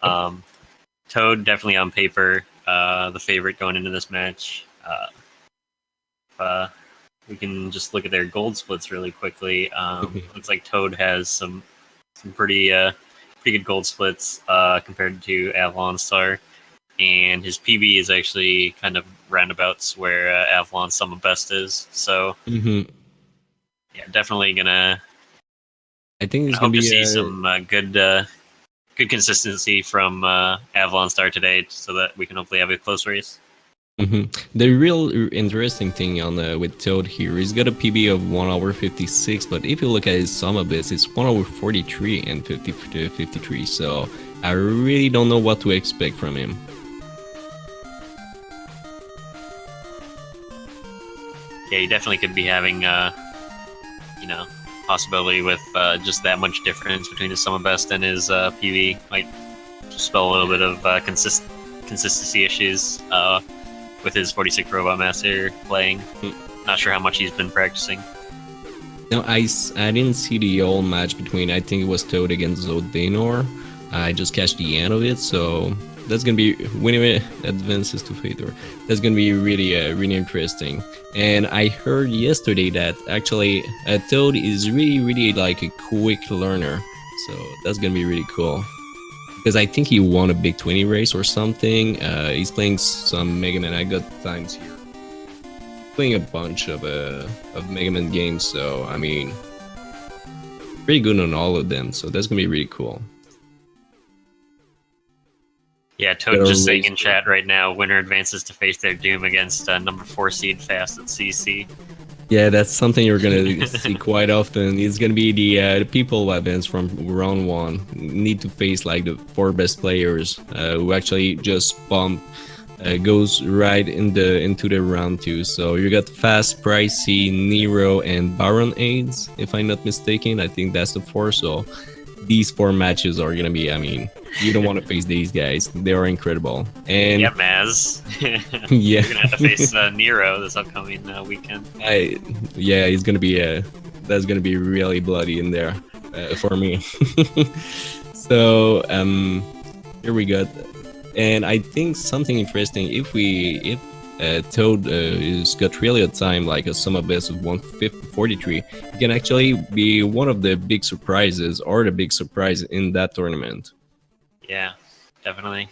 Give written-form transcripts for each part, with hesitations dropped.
Toad definitely on paper, the favorite going into this match. We can just look at their gold splits really quickly. Looks like Toad has some pretty good gold splits compared to AvalonStar, and his PB is actually kind of roundabouts where Avalon Sum of Best is. So yeah, definitely gonna. I think it's hope gonna be to see some good consistency from AvalonStar today, so that we can hopefully have a close race. The real interesting thing on with Toad here, he's got a PB of 1 hour 56, but if you look at his sum of this, it's 1 hour 43 and 53. So I really don't know what to expect from him. Yeah, he definitely could be having, possibility with just that much difference between his sum of best and his PB. Might just spell a little bit of consistency issues with his 46 Robot Master playing. Not sure how much he's been practicing. No, I didn't see the whole match between, I think it was Toad against Zodanor. I just catch the end of it, so that's gonna be when it advances to Fator. That's gonna be really interesting. And I heard yesterday that actually Toad is really like a quick learner, so that's gonna be really cool. Because I think he won a Big 20 race or something. He's playing some Mega Man. I got times here. Playing a bunch of Mega Man games, so I mean, pretty good on all of them. So that's gonna be really cool. Yeah, Toad just saying in chat right now, winner advances to face their doom against number 4 seed Fast at CC. Yeah, that's something you're gonna see quite often. It's gonna be the people events from round 1. Need to face like the 4 best players who actually just bump goes right into the round 2. So you got Fast, Pricey, Nero, and Baron AIDS, if I'm not mistaken. I think that's the 4. So these 4 matches are gonna be, I mean, you don't want to face these guys. They are incredible. And yeah, Maz. Yeah, you're gonna have to face Nero this upcoming weekend. Yeah, he's gonna be that's gonna be really bloody in there for me. So here we go. And I think something interesting, if Toad is got really a time like a sum of best of 143, it can actually be one of the big surprises or the big surprise in that tournament. Yeah, definitely.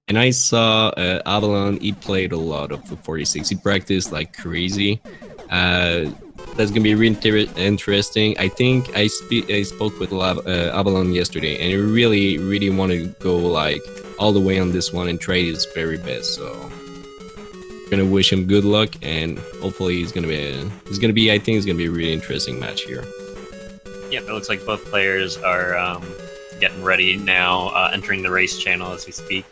And I saw Avalon, he played a lot of the 46. He practiced like crazy. That's gonna be really interesting. I think I spoke with Avalon yesterday, and he really want to go like all the way on this one and try his very best. So I'm gonna wish him good luck, and hopefully I think it's gonna be a really interesting match here. Yeah, it looks like both players are getting ready now, entering the race channel as we speak.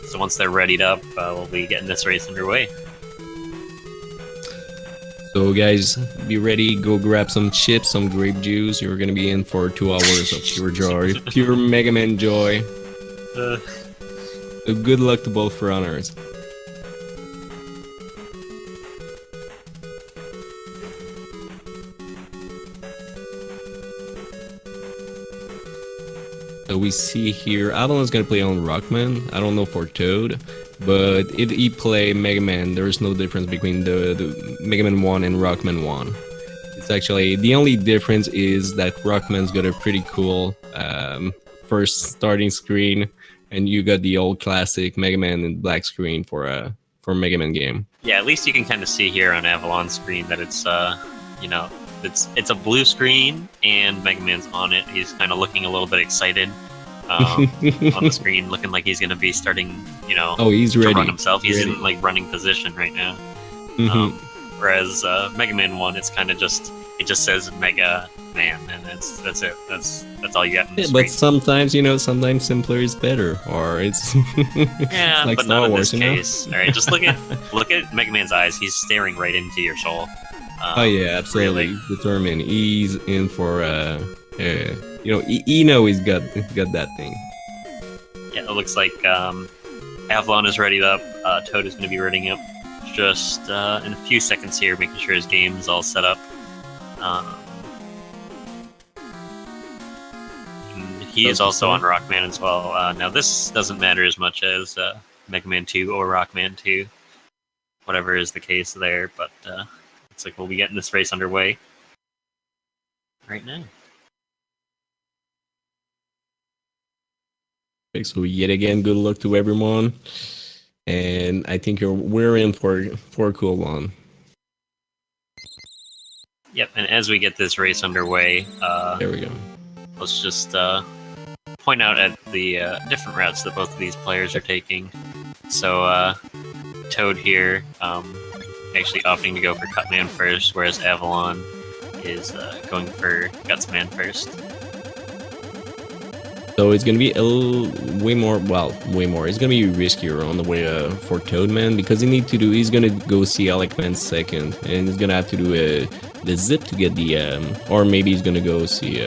So once they're readied up, we'll be getting this race underway. So guys, be ready, go grab some chips, some grape juice. You're gonna be in for 2 hours of pure joy, pure Mega Man joy. So good luck to both runners. So we see here, Avalon's gonna play on Rockman. I don't know for Toad, but if he play Mega Man, there's no difference between the Mega Man 1 and Rockman 1. It's actually, the only difference is that Rockman's got a pretty cool first starting screen, and you got the old classic Mega Man in black screen for Mega Man game. Yeah, at least you can kind of see here on Avalon's screen that it's it's a blue screen and Mega Man's on it. He's kind of looking a little bit excited on the screen, looking like he's going to be starting, oh, he's ready. Run himself. He's in like running position right now. Whereas Mega Man 1, it's kind of just says Mega Man, and that's it. That's all you get. But sometimes, sometimes simpler is better, or it's yeah, like but Star not Wars, in this case. All right, just look at Mega Man's eyes. He's staring right into your soul. Oh yeah, absolutely. Really determined. He's in for he know he's got that thing. Yeah, it looks like Avalon is readied up. Toad is going to be readying up just in a few seconds here, making sure his game's all set up. he is also on Rockman as well. Now this doesn't matter as much as Mega Man 2 or Rockman 2, whatever is the case there. But looks like we'll be getting this race underway right now. Okay, so yet again, good luck to everyone, and I think we're in for a cool one. Yep, and as we get this race underway, there we go. Let's just point out at the different routes that both of these players are taking. So Toad here actually opting to go for Cutman first, whereas Avalon is going for Gutsman first. So it's gonna be way more. It's gonna be riskier on the way for Toadman because he's gonna go see Alec-Man second, and he's gonna have to do the zip to get the or maybe he's gonna go see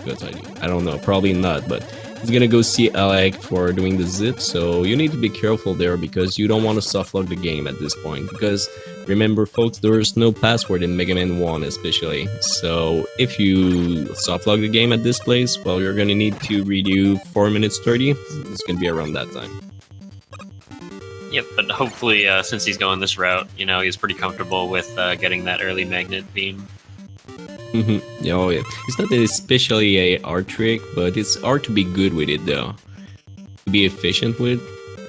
Guts ID. I don't know, probably not, but he's gonna go see Alec for doing the zip. So you need to be careful there because you don't want to softlock the game at this point. Because remember, folks, there's no password in Mega Man 1 especially. So if you softlock the game at this place, well, you're gonna need to redo 4 minutes 30. It's gonna be around that time. Yep, but hopefully, since he's going this route, he's pretty comfortable with getting that early magnet beam. Oh yeah, it's not especially a art trick, but it's hard to be good with it though. To be efficient with,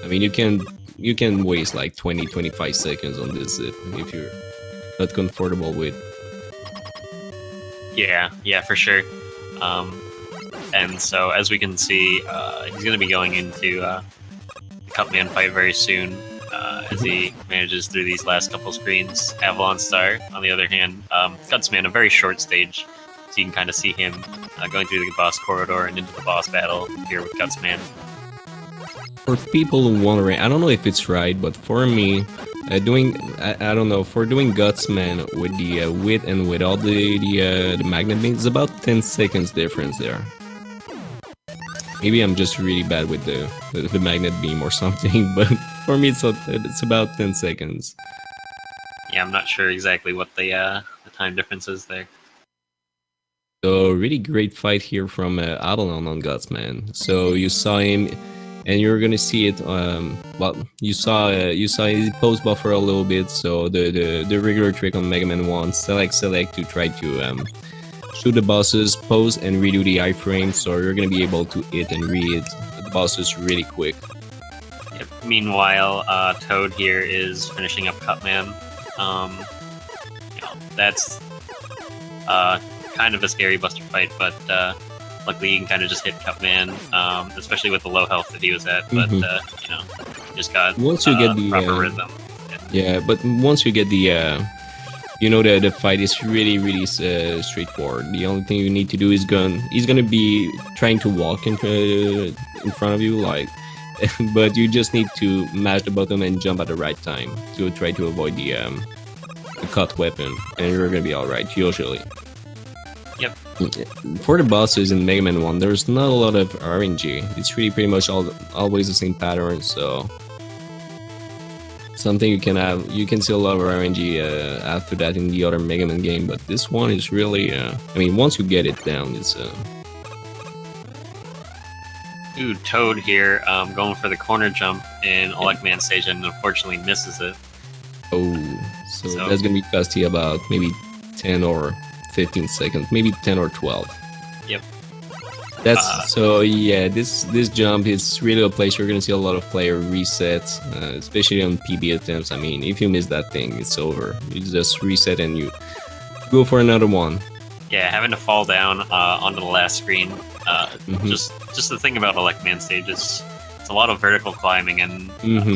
I mean, you can waste like 20-25 seconds on this if you're not comfortable with. Yeah, for sure. And so as we can see, he's going to be going into the Cutman fight very soon. As he manages through these last couple screens. AvalonStar, on the other hand, Gutsman, a very short stage, so you can kind of see him going through the boss corridor and into the boss battle here with Gutsman. For people wondering, I don't know if it's right, but for me, I don't know, for doing Gutsman with the with and without the magnet beam, it's about 10 seconds difference there. Maybe I'm just really bad with the magnet beam or something, but for me it's about 10 seconds. Yeah, I'm not sure exactly what the time difference is there. So really great fight here from Avalon on Gutsman. So you saw him, and you're gonna see it. You saw his pose buffer a little bit. So the regular trick on Mega Man 1, select to try to shoot the bosses, pose, and redo the iframe, so you're gonna be able to hit and re-hit the bosses really quick. Yep. Meanwhile, Toad here is finishing up Cutman. That's kind of a scary Buster fight, but luckily you can kind of just hit Cutman, especially with the low health that he was at. But just got once you get the proper rhythm. Yeah, but once you get the the fight is really straightforward. The only thing you need to do is he's gonna be trying to walk in front of you, like, but you just need to mash the button and jump at the right time to try to avoid the cut weapon, and you're gonna be alright, usually. Yep. For the bosses in Mega Man 1, there's not a lot of RNG. It's really pretty much always the same pattern, so something you can see a lot of RNG after that in the other Mega Man game, but this one is really, I mean, once you get it down, it's Ooh, Toad here, going for the corner jump in Alec-Man stage and unfortunately misses it. Oh, so that's gonna be costing about maybe 10 or 15 seconds, maybe 10 or 12. Yep. That's so yeah. This jump is really a place you're gonna see a lot of player resets, especially on PB attempts. I mean, if you miss that thing, it's over. You just reset and you go for another one. Yeah, having to fall down onto the last screen. Just the thing about Alec-Man stage is it's a lot of vertical climbing, and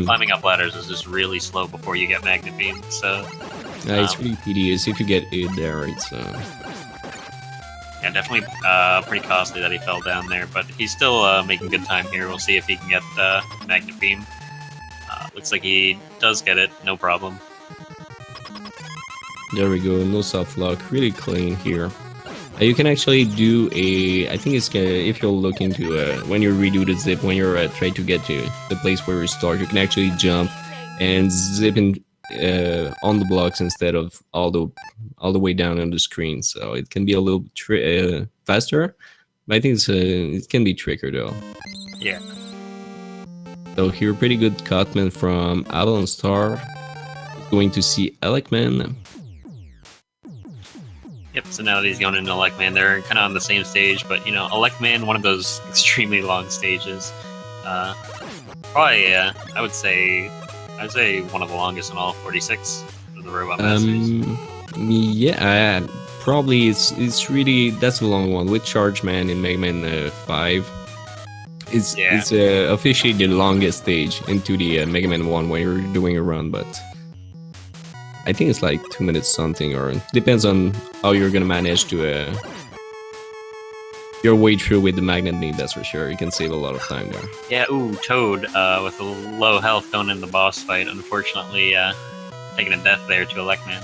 climbing up ladders is just really slow before you get magnet beam. So it's really tedious if you get it there. It's yeah, definitely pretty costly that he fell down there, but he's still making good time here. We'll see if he can get magnet beam. Looks like he does get it, no problem. There we go, no soft lock, really clean here. You can actually do I think it's if you're looking to when you redo the zip, when you're trying to get to the place where you start, you can actually jump and zip in on the blocks instead of all the way down on the screen. So it can be a little faster, I think it can be trickier though. Yeah. So here, pretty good Cutman from AvalonStar. Going to see Elecman. Yep, so now that he's going into Elecman, they're kind of on the same stage, but, you know, Elecman, one of those extremely long stages. Probably, I would say one of the longest in all 46 of the Robot Masters. Yeah, probably it's really, that's a long one. With Chargeman in Mega Man 5, it's officially the longest stage into the Mega Man 1 when you're doing a run, but I think it's like 2 minutes something, or depends on how you're gonna manage to your way through with the magnet beam. That's for sure. You can save a lot of time there. Yeah, ooh, Toad with a low health going in the boss fight. Unfortunately, taking a death there to Elecman.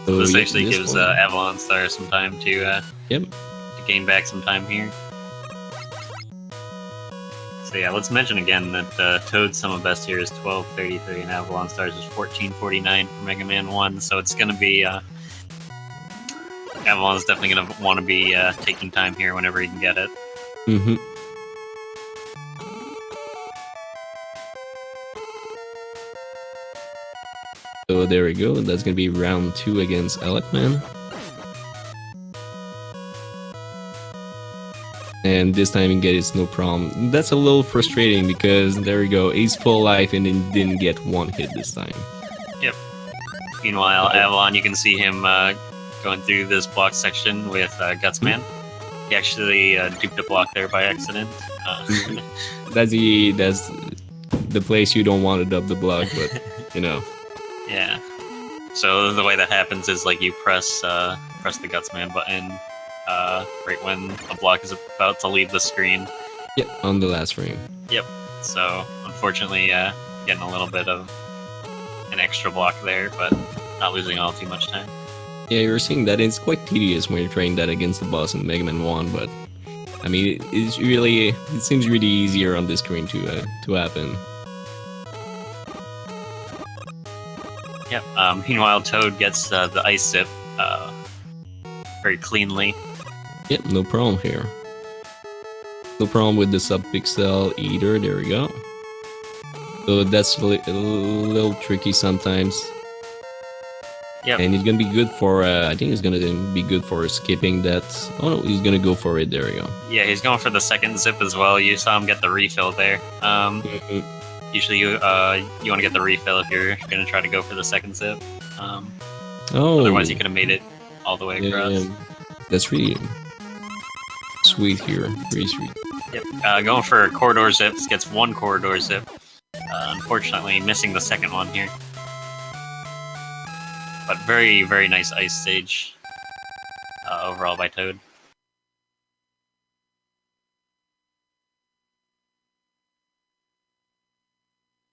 So this actually gives AvalonStar some time to gain back some time here. So yeah, let's mention again that Toad's sum of best here is 1233 and AvalonStar's is 1449 for Mega Man 1, so it's going to be... Avalon's definitely going to want to be taking time here whenever he can get it. Mm-hmm. So there we go, that's going to be round 2 against Elecman. And this time he gets no problem. That's a little frustrating because there we go, he's full life and then didn't get one hit this time. Yep. Meanwhile, Avalon, you can see him going through this block section with Gutsman. He actually duped a block there by accident. That's the place you don't want to dub the block, but you know. Yeah. So the way that happens is like you press the Gutsman button right when a block is about to leave the screen. Yep, on the last frame. Yep. So unfortunately, getting a little bit of an extra block there, but not losing all too much time. Yeah, you're seeing that it's quite tedious when you're trying that against the boss in Mega Man 1, but I mean, it seems really easier on this screen to happen. Yep. Meanwhile, Toad gets the Ice Zip very cleanly. Yep, no problem here. No problem with the sub-pixel either, there we go. So that's a little tricky sometimes. Yep. And he's gonna be good for, I think he's gonna be good for skipping that. Oh no, he's gonna go for it, there we go. Yeah, he's going for the second zip as well. You saw him get the refill there. Usually you want to get the refill if you're gonna try to go for the second zip. Otherwise you could have made it all the way across. Yeah, that's really sweet here, pretty sweet. Yep, going for corridor zips, gets one corridor zip. Unfortunately, missing the second one here. But very, very nice ice stage overall by Toad.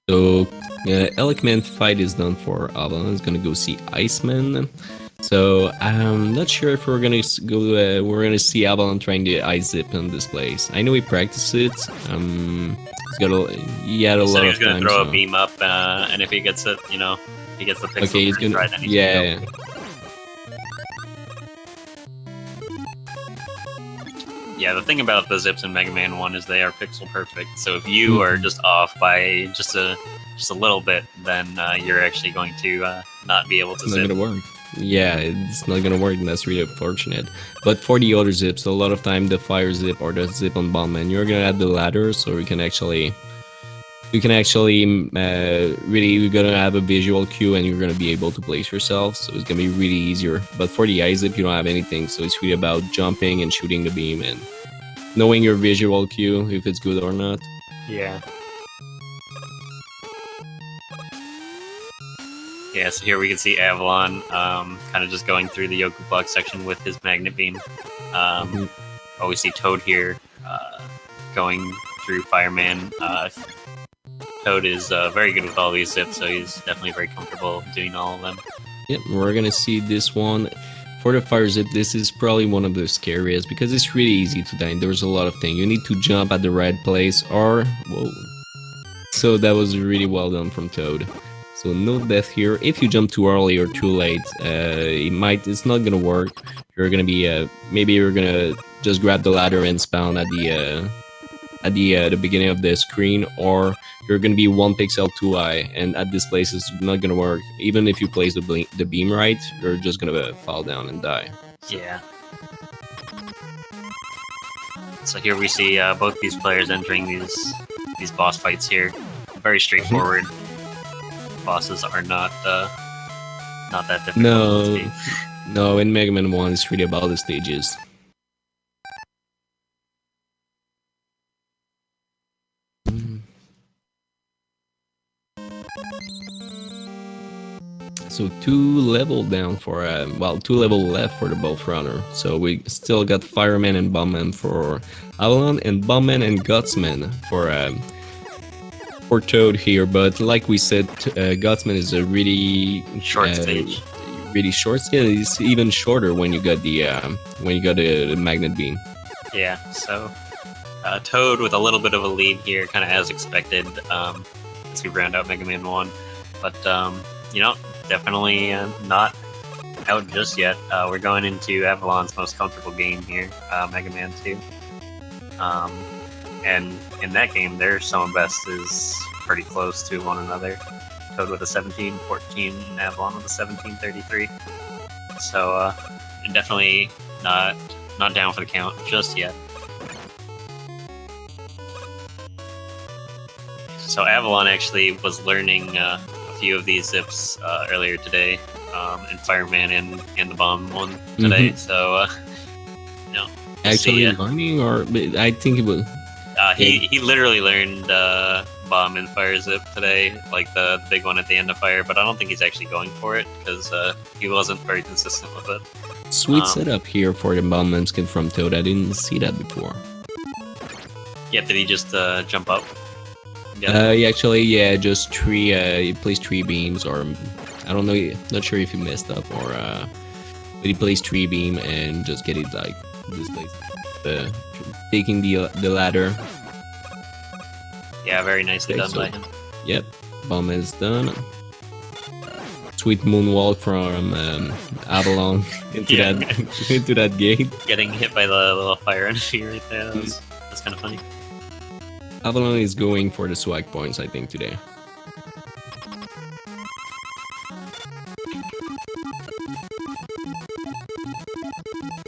So, Elecman fight is done for Avalon. Is gonna go see Iceman. So I'm not sure if we're gonna go. We're gonna see Avalon trying to ice zip on this place. I know he practiced it. He had a lot of time. He's gonna throw a beam up, and if he gets it, you know, he gets the pixel. Okay, he's gonna. Right, yeah. Yeah, the thing about the zips in Mega Man 1 is they are pixel perfect. So if you are just off by just a little bit, then you're actually going to not be able to zip. It's not gonna work. Yeah, it's not gonna work, and that's really unfortunate. But for the other zips, a lot of time the fire zip or the zip on Bombman, you're gonna add the ladder, so you can actually really, you're gonna have a visual cue and you're gonna be able to place yourself, so it's gonna be really easier. But for the ice zip, you don't have anything, so it's really about jumping and shooting the beam and knowing your visual cue, if it's good or not. Yeah. Yeah, so here we can see Avalon kind of just going through the Yoku block section with his magnet beam. We see Toad here going through Fireman. Toad is very good with all these zips, so he's definitely very comfortable doing all of them. Yep, we're gonna see this one. For the fire zip, this is probably one of the scariest because it's really easy to die. There's a lot of things. You need to jump at the right place or... Whoa. So that was really well done from Toad. So no death here. If you jump too early or too late, it's not gonna work. You're gonna be maybe you're gonna just grab the ladder and spawn at the beginning of the screen, or you're gonna be 1 pixel too high, and at this place it's not gonna work. Even if you place the beam right, you're just gonna fall down and die. Yeah. So here we see both these players entering these boss fights here. Very straightforward. Bosses are not that difficult. No, in Mega Man 1 it's really about the stages. So 2 level down for 2 level left for the both runner. So we still got Fireman and Bombman for Avalon, and Bombman and Gutsman for Toad here. But like we said, Gutsman is a really short stage. Really short stage. It's even shorter when you got the magnet beam. Yeah. So Toad with a little bit of a lead here, kind of as expected. As we round out Mega Man 1, but you know, definitely not out just yet. We're going into Avalon's most comfortable game here, Mega Man 2. And in that game, their Soma Best is pretty close to one another. Toad with a 1714 and Avalon with a 1733. So definitely not down for the count just yet. So Avalon actually was learning a few of these zips earlier today, and Fireman and the Bomb one today. So, actually learning, or I think it was. He literally learned Bomb and Fire Zip today, like the big one at the end of Fire. But I don't think he's actually going for it because he wasn't very consistent with it. Sweet setup here for the Bomb skin from Toad. I didn't see that before. Yeah, did he just jump up? He actually, just he placed 3 beams, or I don't know, not sure if he messed up, or but he placed 3 beam and just get it like this place, taking the ladder. Yeah, very nicely done by him. Yep, bomb is done. Sweet moonwalk from Avalon into that gate. Getting hit by the little fire energy right there. That's kind of funny. Avalon is going for the swag points, I think, today.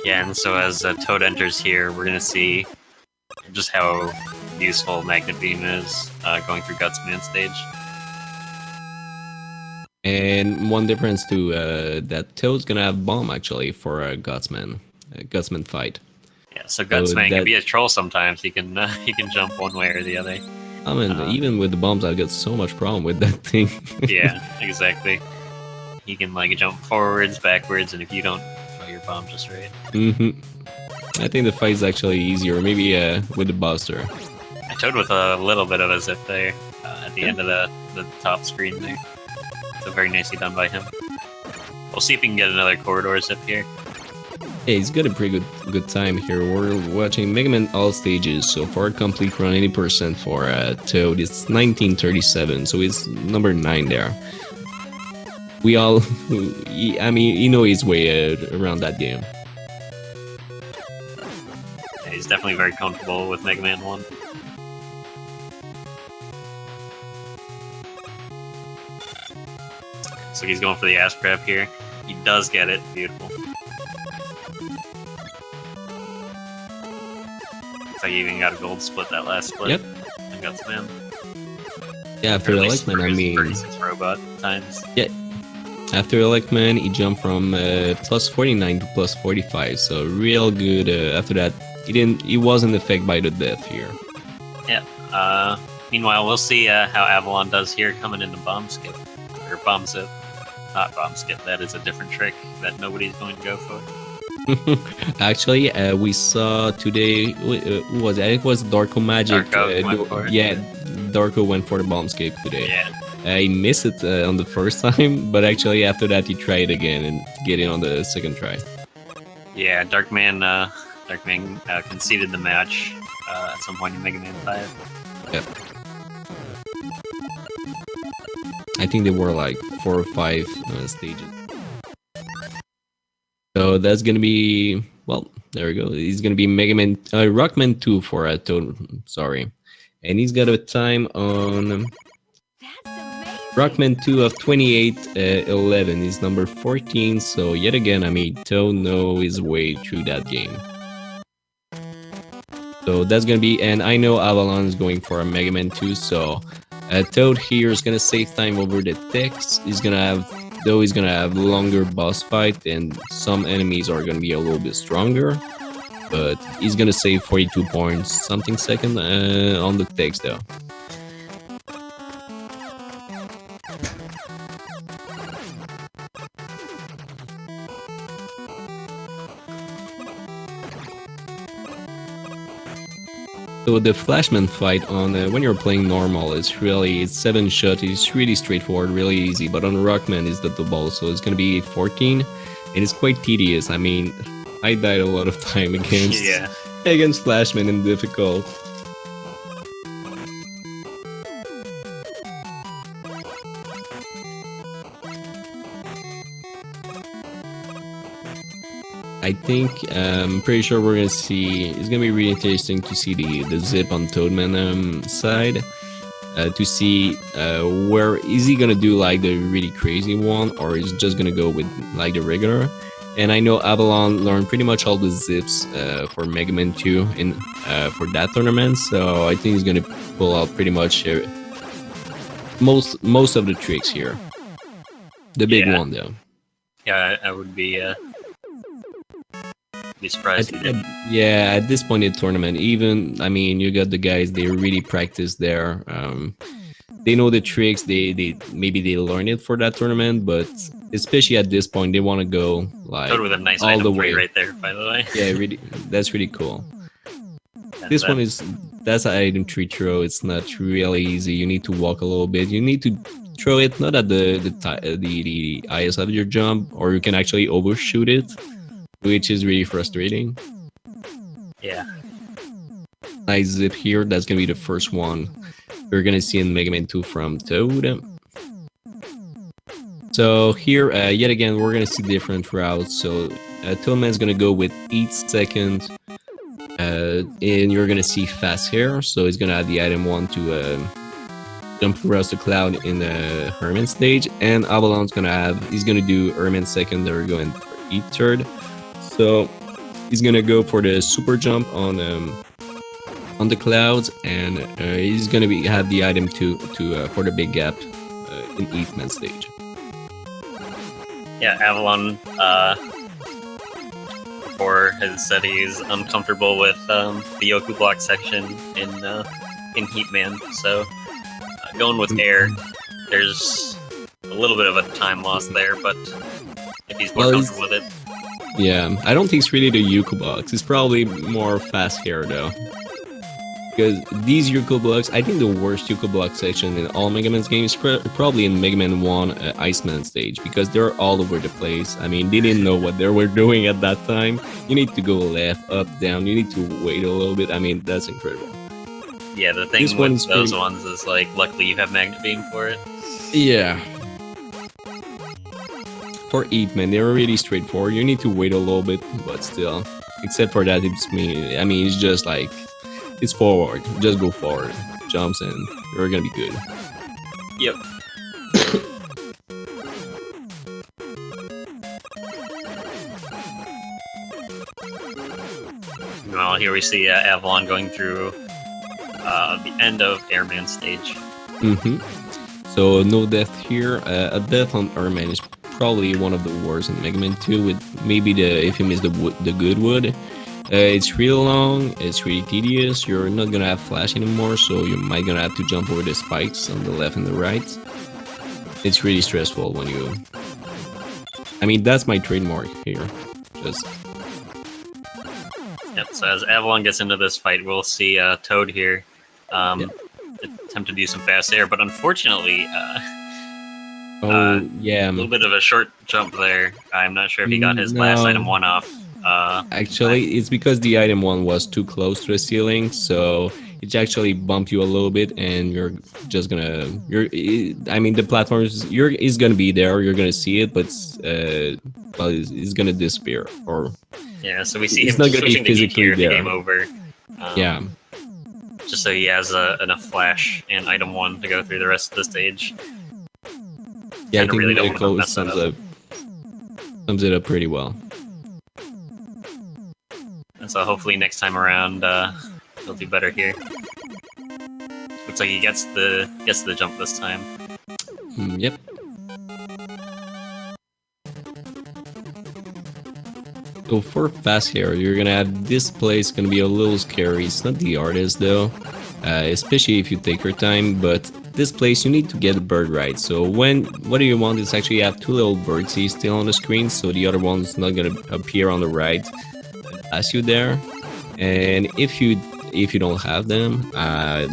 Yeah, and so as Toad enters here, we're going to see just how useful Magnet Beam is going through Gutsman stage. And one difference to that Toad's going to have Bomb, actually, for a Gutsman fight. Yeah, so Gutsman can be a troll sometimes. He can jump one way or the other. I mean, even with the bombs, I've got so much problem with that thing. Yeah, exactly. He can like jump forwards, backwards, and if you don't throw your bomb just right. I think the fight's actually easier, maybe with the Buster. I Toad with a little bit of a zip there at the end of the top screen there. So very nicely done by him. We'll see if we can get another corridor zip here. Yeah, he's got a pretty good time here. We're watching Mega Man all stages, so for a complete run, 80% for Toad. It's 1937, so he's number 9 there. We all, I mean, he knows his way around that game. Yeah, he's definitely very comfortable with Mega Man 1. So he's going for the ass grab here. He does get it. Beautiful. Looks like he even got a gold split that last split. Yep. And got spam. Yeah, after Electman, I mean... 36 robot times. Yeah. After Electman, he jumped from plus 49 to plus 45, so real good. After that, he wasn't affected by the death here. Yeah. Meanwhile, we'll see how Avalon does here coming into bomb skip. Or bomb zip. Not bomb skip, that is a different trick that nobody's going to go for. Actually, we saw today, who was it? It was Darko Magic. Darko went for the bomb skip today. Yeah. He missed it on the first time, but actually after that he tried again and get in on the second try. Yeah, Darkman conceded the match at some point in Mega Man 5. Yep. I think there were like 4 or 5 stages. So that's gonna be, well, there we go. He's gonna be Rockman 2 for Toad. Sorry, and he's got a time on Rockman 2 of 28:11. He's number 14. So yet again, I mean, Toad knows his way through that game. So that's gonna be, and I know Avalon is going for a Mega Man 2. So Toad here is gonna save time over the text. He's gonna have longer boss fight, and some enemies are gonna be a little bit stronger. But he's gonna save 42 points something second on the text though. So the Flashman fight on when you're playing normal is really, it's 7 shot, it's really straightforward, really easy, but on Rockman is the double, so it's gonna be 14, and it's quite tedious. I mean, I died a lot of time against against Flashman in difficult. I think, I'm pretty sure we're gonna see, it's gonna be really interesting to see the zip on Toadman side, to see where is he gonna do like the really crazy one, or is just gonna go with like the regular. And I know Avalon learned pretty much all the zips for Mega Man 2 in for that tournament, so I think he's gonna pull out pretty much most of the tricks here. The big one though. Yeah, I would be surprised. At this point in the tournament, even, I mean, you got the guys, they really practice there. They know the tricks, they maybe they learn it for that tournament, but especially at this point, they want to go like with a nice all the way right there, by the way. Yeah, really, that's really cool. This one is, that's an item tree throw. It's not really easy. You need to walk a little bit. You need to throw it not at the highest of your jump, or you can actually overshoot it, which is really frustrating. Yeah. Nice zip here. That's gonna be the first one we're gonna see in Mega Man 2 from Toad. So here, yet again, we're gonna see different routes. So Toadman's gonna go with each second, and you're gonna see fast hair. So he's gonna add the item 1 to jump across the cloud in the Herman stage, and Avalon's he's gonna do Herman second. They're going eat third. So he's gonna go for the super jump on the clouds, and he's gonna have the item 2 for the big gap in Eatman stage. Yeah, Avalon before has said he's uncomfortable with the Yoku block section in Heatman, so going with air, there's a little bit of a time loss there, but if he's more comfortable with it. Yeah, I don't think it's really the Yuko blocks. It's probably more fast hair though. Because these Yuko blocks, I think the worst Yuko block section in all Mega Man's games is probably in Mega Man 1 Iceman stage, because they're all over the place. I mean, they didn't know what they were doing at that time. You need to go left, up, down. You need to wait a little bit. I mean, that's incredible. Yeah, the thing with those ones is, like, luckily you have Magnet Beam for it. Yeah. For Eatman, they were really straightforward. You need to wait a little bit, but still. Except for that, it's me. I mean, it's just like, it's forward. Just go forward. Jumps and you're gonna be good. Yep. Well, here we see Avalon going through the end of Airman stage. So no death here. A death on Airman is probably one of the worst in Mega Man 2, with maybe if you miss the good wood. It's real long, it's really tedious, you're not gonna have flash anymore, so you might gonna have to jump over the spikes on the left and the right. It's really stressful when you... I mean, that's my trademark here. Just... Yep, so as Avalon gets into this fight, we'll see Toad here attempt to do some fast air, but unfortunately... a little bit of a short jump there. I'm not sure if he got his last item 1 off. Actually, it's because the item one was too close to the ceiling, so it actually bumped you a little bit, and you're just gonna. I mean, the platform is gonna be there. You're gonna see it, but well, it's gonna disappear, or yeah. So we see it's him not gonna be switching to heat here physically at the there. game over. Yeah. Just so he has enough flash and item 1 to go through the rest of the stage. Yeah, I think really don't want to Medical mess that up. sums it up pretty well. And so hopefully next time around he'll do better here. Looks like he gets the jump this time. Yep. So for fast hair, you're gonna have this place gonna be a little scary. It's not the hardest though, especially if you take your time. But this place, you need to get the bird right. So what do you want is actually have two little birdsies still on the screen, so the other one's not gonna appear on the right as you there. And if you don't have them,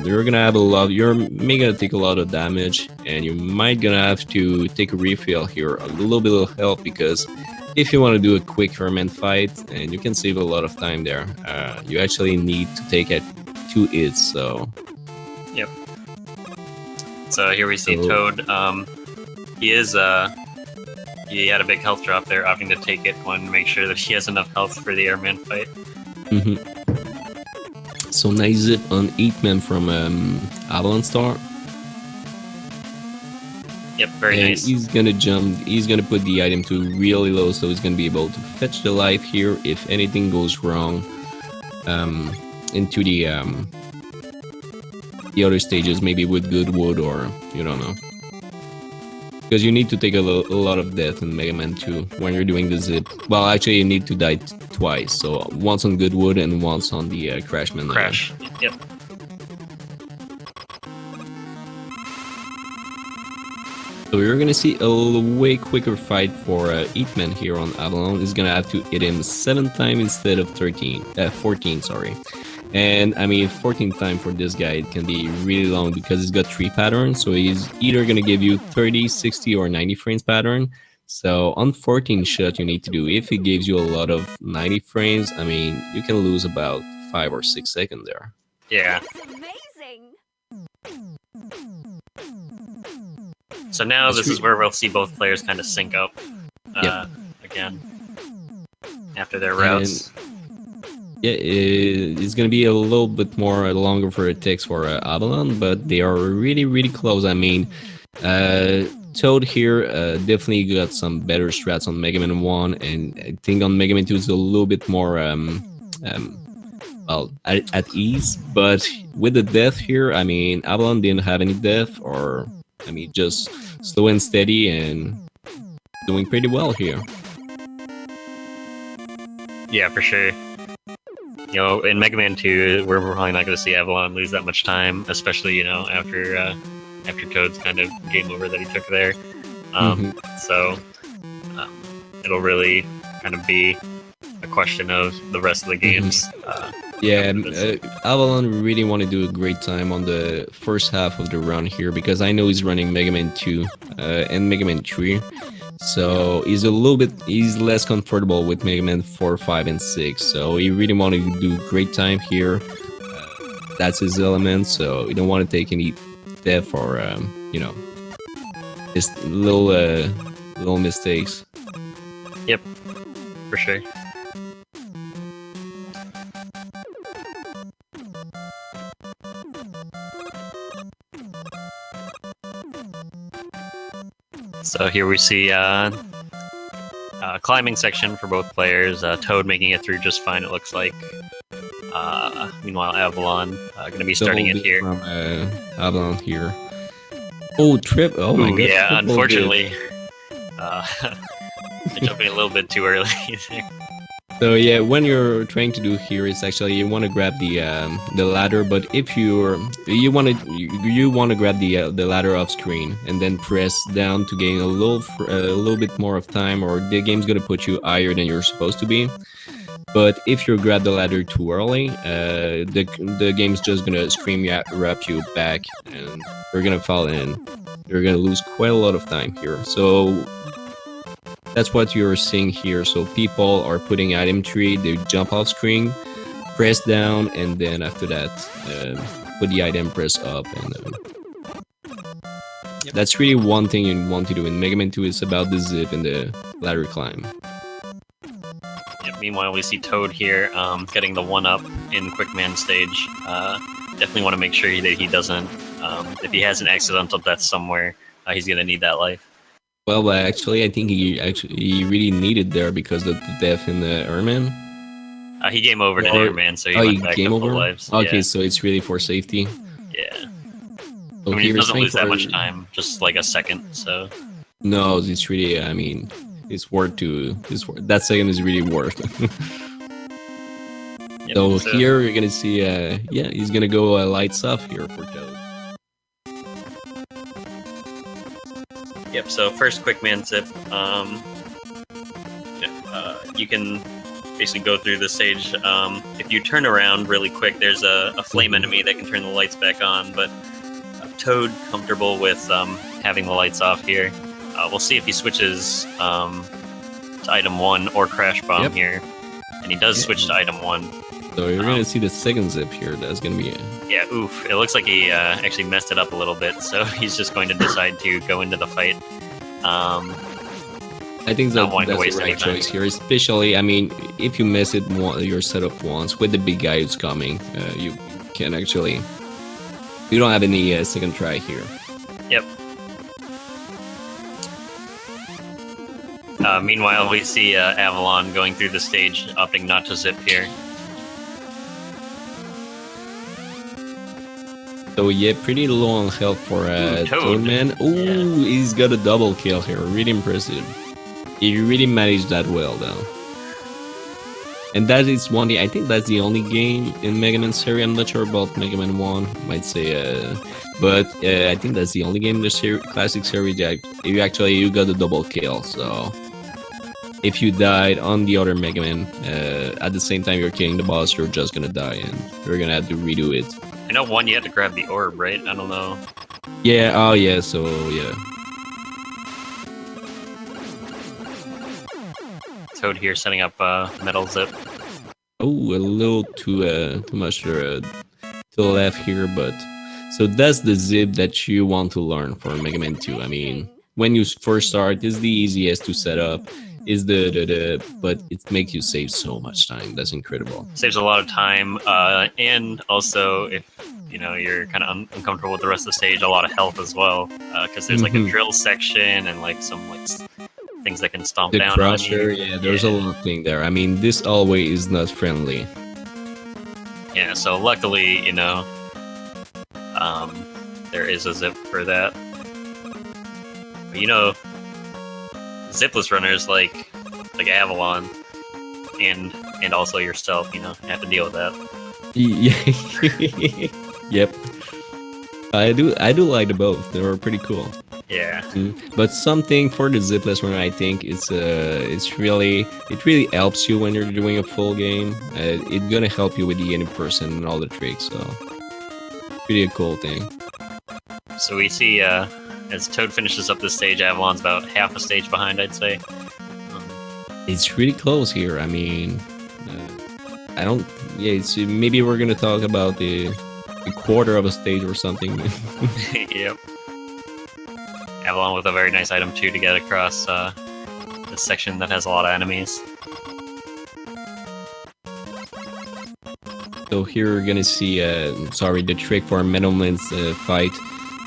you're gonna have you're maybe gonna take a lot of damage, and you might gonna have to take a refill here, a little bit of help, because if you want to do a quick hermit fight, and you can save a lot of time there, you actually need to take it 2 hits. So yep. So here we see Toad. He had a big health drop there, opting to take it. Wanting to make sure that he has enough health for the airman fight. So nice zip on 8-man from AvalonStar. Yep, very nice. He's gonna jump. He's gonna put the item to really low, so he's gonna be able to fetch the life here if anything goes wrong into the other stages, maybe with good wood, or you don't know. Because you need to take a lot of death in Mega Man 2 when you're doing the zip. Well, actually, you need to die twice. So once on good wood and once on the Crashman. Crash. Yep. So you're gonna see a way quicker fight for 8-man here on Avalon. He's gonna have to hit him 7 times instead of 14, sorry. And I mean, 14 times for this guy, it can be really long because he's got 3 patterns. So he's either gonna give you 30, 60, or 90 frames pattern. So on 14 shot, you need to do, if he gives you a lot of 90 frames, I mean, you can lose about 5 or 6 seconds there. Yeah. Amazing. So now this is where we'll see both players kind of sync up again after their routes. Yeah, it's gonna be a little bit more longer for it takes for Avalon, but they are really, really close. I mean, Toad here definitely got some better strats on Mega Man 1, and I think on Mega Man 2 it's a little bit more well, at ease. But with the death here, I mean, Avalon didn't have any death, or I mean, just slow and steady and doing pretty well here. Yeah, for sure. You know, in Mega Man 2, we're probably not going to see Avalon lose that much time, especially, you know, after Toad's kind of game over that he took there. So it'll really kind of be a question of the rest of the games. Yeah, Avalon really want to do a great time on the first half of the run here, because I know he's running Mega Man 2 and Mega Man 3. So he's less comfortable with Mega Man 4, 5, and 6. So he really wanted to do great time here. That's his element. So you don't want to take any death or you know, just little mistakes. Yep, for sure. So here we see climbing section for both players. Toad making it through just fine, it looks like. Meanwhile, Avalon going to be starting it here. From, Avalon here. Oh, trip! Oh my god! Yeah, unfortunately, jumping a little bit too early there. So yeah, when you're trying to do here is actually you want to grab the ladder, but if you want to grab the ladder off screen and then press down to gain a little bit more of time, or the game's gonna put you higher than you're supposed to be. But if you grab the ladder too early, the game's just gonna wrap you back, and you're gonna fall in. You're gonna lose quite a lot of time here. So That's what you're seeing here. So people are putting item tree, they jump off screen, press down, and then after that, put the item, press up, and that's really one thing you want to do in Mega Man 2. It's about the zip and the ladder climb. Yep, meanwhile, we see Toad here getting the 1-up in Quick Man stage. Definitely want to make sure that he doesn't, if he has an accidental death somewhere, he's going to need that life. Well, actually, I think he really needed there because of the death in the Airman. He game over to Airman, so he went back to full lives. Okay, yeah. So it's really for safety. Yeah. So I mean, he doesn't lose that much time, just like a second, so... No, it's really, I mean, it's worth to... that second is really worth. Yep, so here you're gonna see, yeah, he's gonna go lights off here for Toad. Yep, so first Quick Man zip, you can basically go through the stage. If you turn around really quick, there's a flame enemy that can turn the lights back on, but Toad comfortable with having the lights off here. We'll see if he switches to item 1 or Crash Bomb here, and he does switch to item 1. So you're gonna see the second zip here. That's gonna be yeah, oof. It looks like he actually messed it up a little bit, so he's just going to decide to go into the fight. I think that's the right choice here, especially, I mean, if you miss it your setup once with the big guy who's coming, you can actually, you don't have any second try here. Yep. Meanwhile, we see Avalon going through the stage, opting not to zip here. So yeah, pretty low on health for Toadman. Ooh, he's got a double kill here. Really impressive. He really managed that well, though. And that is one thing. I think that's the only game in Mega Man series. I'm not sure about Mega Man 1. Might say, but I think that's the only game in the classic series that you got a double kill. So if you died on the other Mega Man at the same time you're killing the boss, you're just gonna die and you're gonna have to redo it. I know 1 you had to grab the orb, right? I don't know. Yeah, oh yeah, so yeah. Toad here setting up metal zip. Oh, a little too much to the left here, but so that's the zip that you want to learn for Mega Man 2. I mean, when you first start, it's the easiest to set up. Is but it makes you save so much time. That's incredible. Saves a lot of time, and also if you know you're kind of uncomfortable with the rest of the stage, a lot of health as well, because there's like a drill section and like some things that can stomp down crusher, on you. Yeah, there's a lot of things there. I mean, this always is not friendly. Yeah, so luckily, you know, there is a zip for that. But, you know, zipless runners like Avalon and also yourself, you know, have to deal with that. Yeah. Yep. I do like the both. They were pretty cool. Yeah. But something for the zipless runner, I think it really helps you when you're doing a full game. It's gonna help you with the any person and all the tricks. So pretty a cool thing. So we see as Toad finishes up this stage, Avalon's about half a stage behind, I'd say. It's really close here. I mean, I don't. Yeah, it's maybe we're gonna talk about the quarter of a stage or something. Yep. Avalon with a very nice item too to get across this section that has a lot of enemies. So here we're gonna see, the trick for a Metal Man's fight.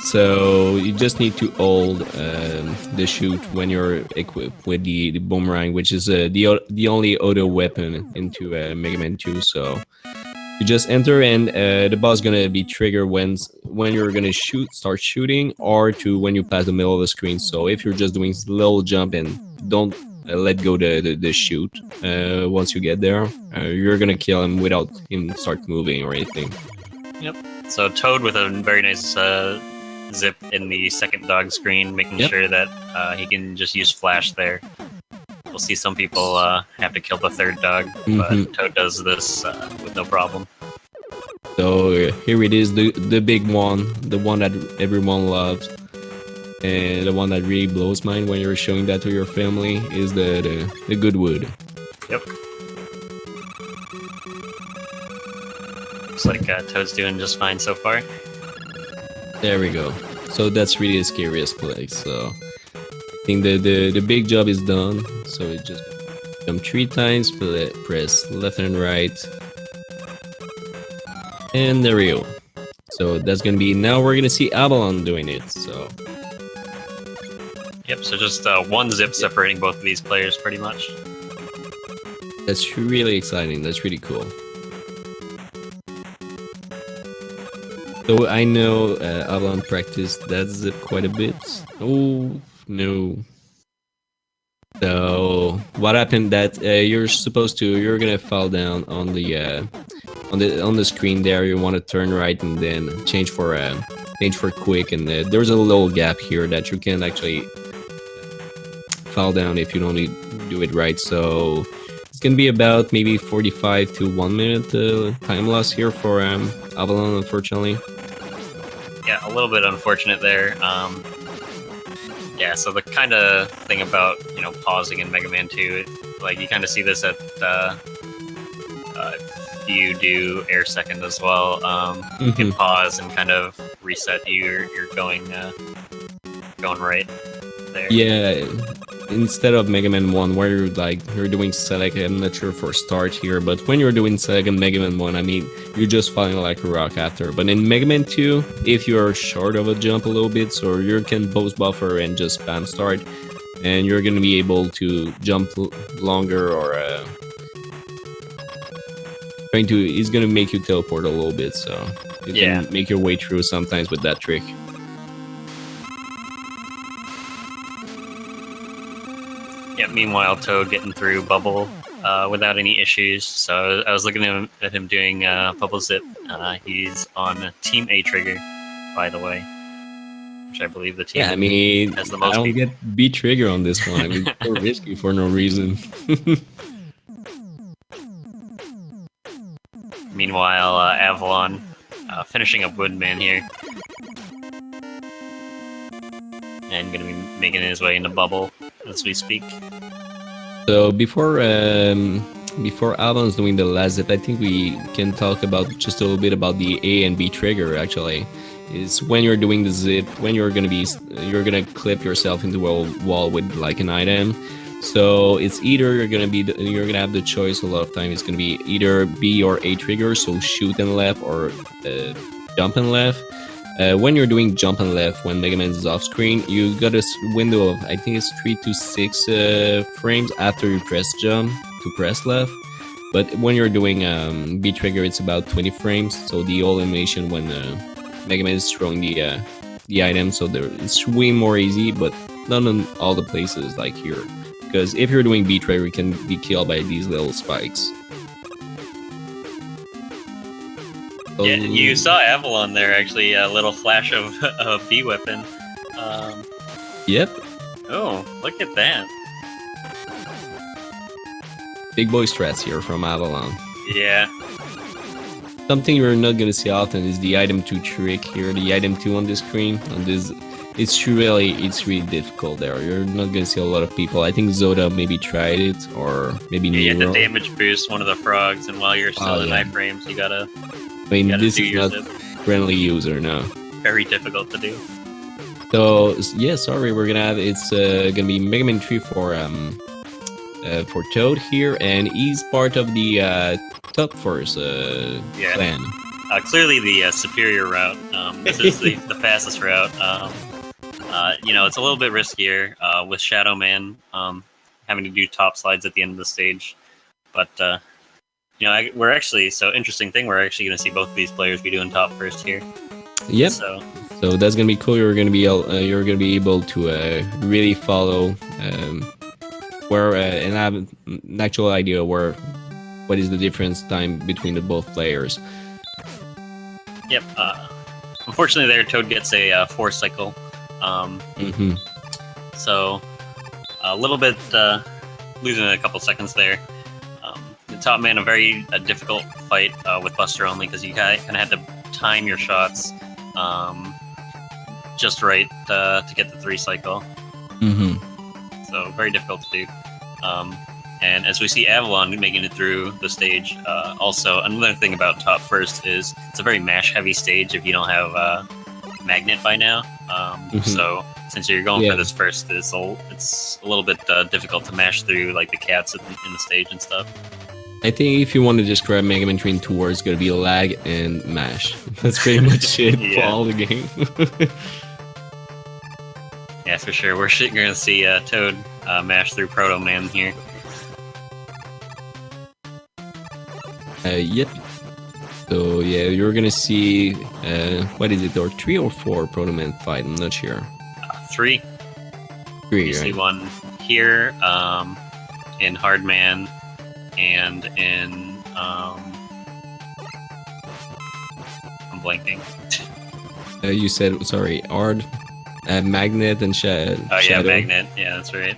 So you just need to hold the shoot when you're equipped with the boomerang, which is the only auto weapon into Mega Man 2. So you just enter, and the boss is gonna be triggered when you're gonna start shooting, or when you pass the middle of the screen. So if you're just doing a little jump and don't let go the shoot, once you get there, you're gonna kill him without him start moving or anything. Yep. So Toad with a very nice zip in the second dog screen, making sure that he can just use flash there. We'll see some people have to kill the third dog, but Toad does this with no problem. So here it is, the big one, the one that everyone loves. And the one that really blows mine when you're showing that to your family is the good wood. Yep. Looks like Toad's doing just fine so far. There we go. So that's really the scariest place. So I think the big job is done. So it just jump 3 times, press left and right. And there we go. So that's gonna be, now we're gonna see Avalon doing it. So yep, so just one zip separating both of these players pretty much. that's really exciting. That's really cool. So I know Avalon practiced that zip quite a bit. Oh no. So what happened that you're gonna fall down on the screen there. You want to turn right and then change for quick, and there's a little gap here that you can actually fall down if you don't do it right. So it's gonna be about maybe 45 to 1 minute time loss here for Avalon, unfortunately. Yeah, a little bit unfortunate there. Yeah, so the kind of thing about, you know, pausing in Mega Man 2, like you kind of see this at if you do Air Second as well. You can pause and kind of reset you're going right there. Yeah, instead of Mega Man 1 where you're doing select, I'm not sure for start here, but when you're doing select in Mega Man 1, I mean, you're just falling like a rock after. But in Mega Man 2, if you're short of a jump a little bit, so you can pause buffer and just spam start, and you're gonna be able to jump longer, or it's gonna make you teleport a little bit, so you can make your way through sometimes with that trick. Yeah, meanwhile, Toad getting through Bubble without any issues. So I was looking at him doing Bubble Zip. He's on Team A Trigger, by the way, which I believe the team has the most. I don't get B Trigger on this one. I mean, it's so risky for no reason. Meanwhile, Avalon finishing up Woodman here. And gonna be making his way into Bubble as we speak. So before Avalon's doing the last zip, I think we can talk about just a little bit about the A and B trigger. Actually, is when you're doing the zip, when you're gonna clip yourself into a wall with like an item. So it's either you're gonna have the choice a lot of time. It's gonna be either B or A trigger, so shoot and left, or jump and left. When you're doing jump and left, when Mega Man is off screen, you got a window of, I think it's 3 to 6 frames after you press jump to press left. But when you're doing B trigger, it's about 20 frames. So the whole animation when Mega Man is throwing the item, so it's way more easy, but not in all the places like here. Because if you're doing B trigger, you can be killed by these little spikes. Yeah, you saw Avalon there, actually, a little flash of a B weapon. Yep. Oh, look at that. Big boy strats here from Avalon. Yeah. Something you're not gonna see often is the item 2 trick here, the item 2 on this screen. On this, it's really difficult there. You're not gonna see a lot of people. I think Zoda maybe tried it, or maybe Nero. You have to Nero. damage boost one of the frogs, and while you're still in iframes, you gotta... I mean, this is not friendly user, no. Very difficult to do. So yeah, sorry, we're gonna have it's gonna be Mega Man 3 for Toad here, and he's part of the top force clan. Clearly the superior route. This is the fastest route. You know, it's a little bit riskier with Shadow Man having to do top slides at the end of the stage, but. You know, we're actually, so interesting thing, we're actually going to see both of these players be doing top first here. Yep. So that's going to be cool. You're going to be able to really follow where and have an actual idea what is the difference time between the both players. Yep. Unfortunately, there Toad gets a 4 cycle. So a little bit losing a couple seconds there. Top Man, a very difficult fight with Buster only, because you kind of have to time your shots just right to get the 3 cycle. So very difficult to do. And as we see Avalon making it through the stage, also another thing about top first is it's a very mash heavy stage if you don't have magnet by now. So since you're going for this first, it's a little bit difficult to mash through like the cats in the stage and stuff. I think if you want to describe Mega Man 3 in 2 words, it's gonna be lag and mash. That's pretty much it for all the game. Yeah, for sure. We're gonna see Toad mash through Proto Man here. Yep. So yeah, you're gonna see what is it, or 3 or 4 Proto Man fight? I'm not sure. 3. 3. You see one here, in Hard Man, and in I'm blanking. You said sorry, Ard, Magnet, and Shadow. Oh yeah, Magnet. Yeah, that's right.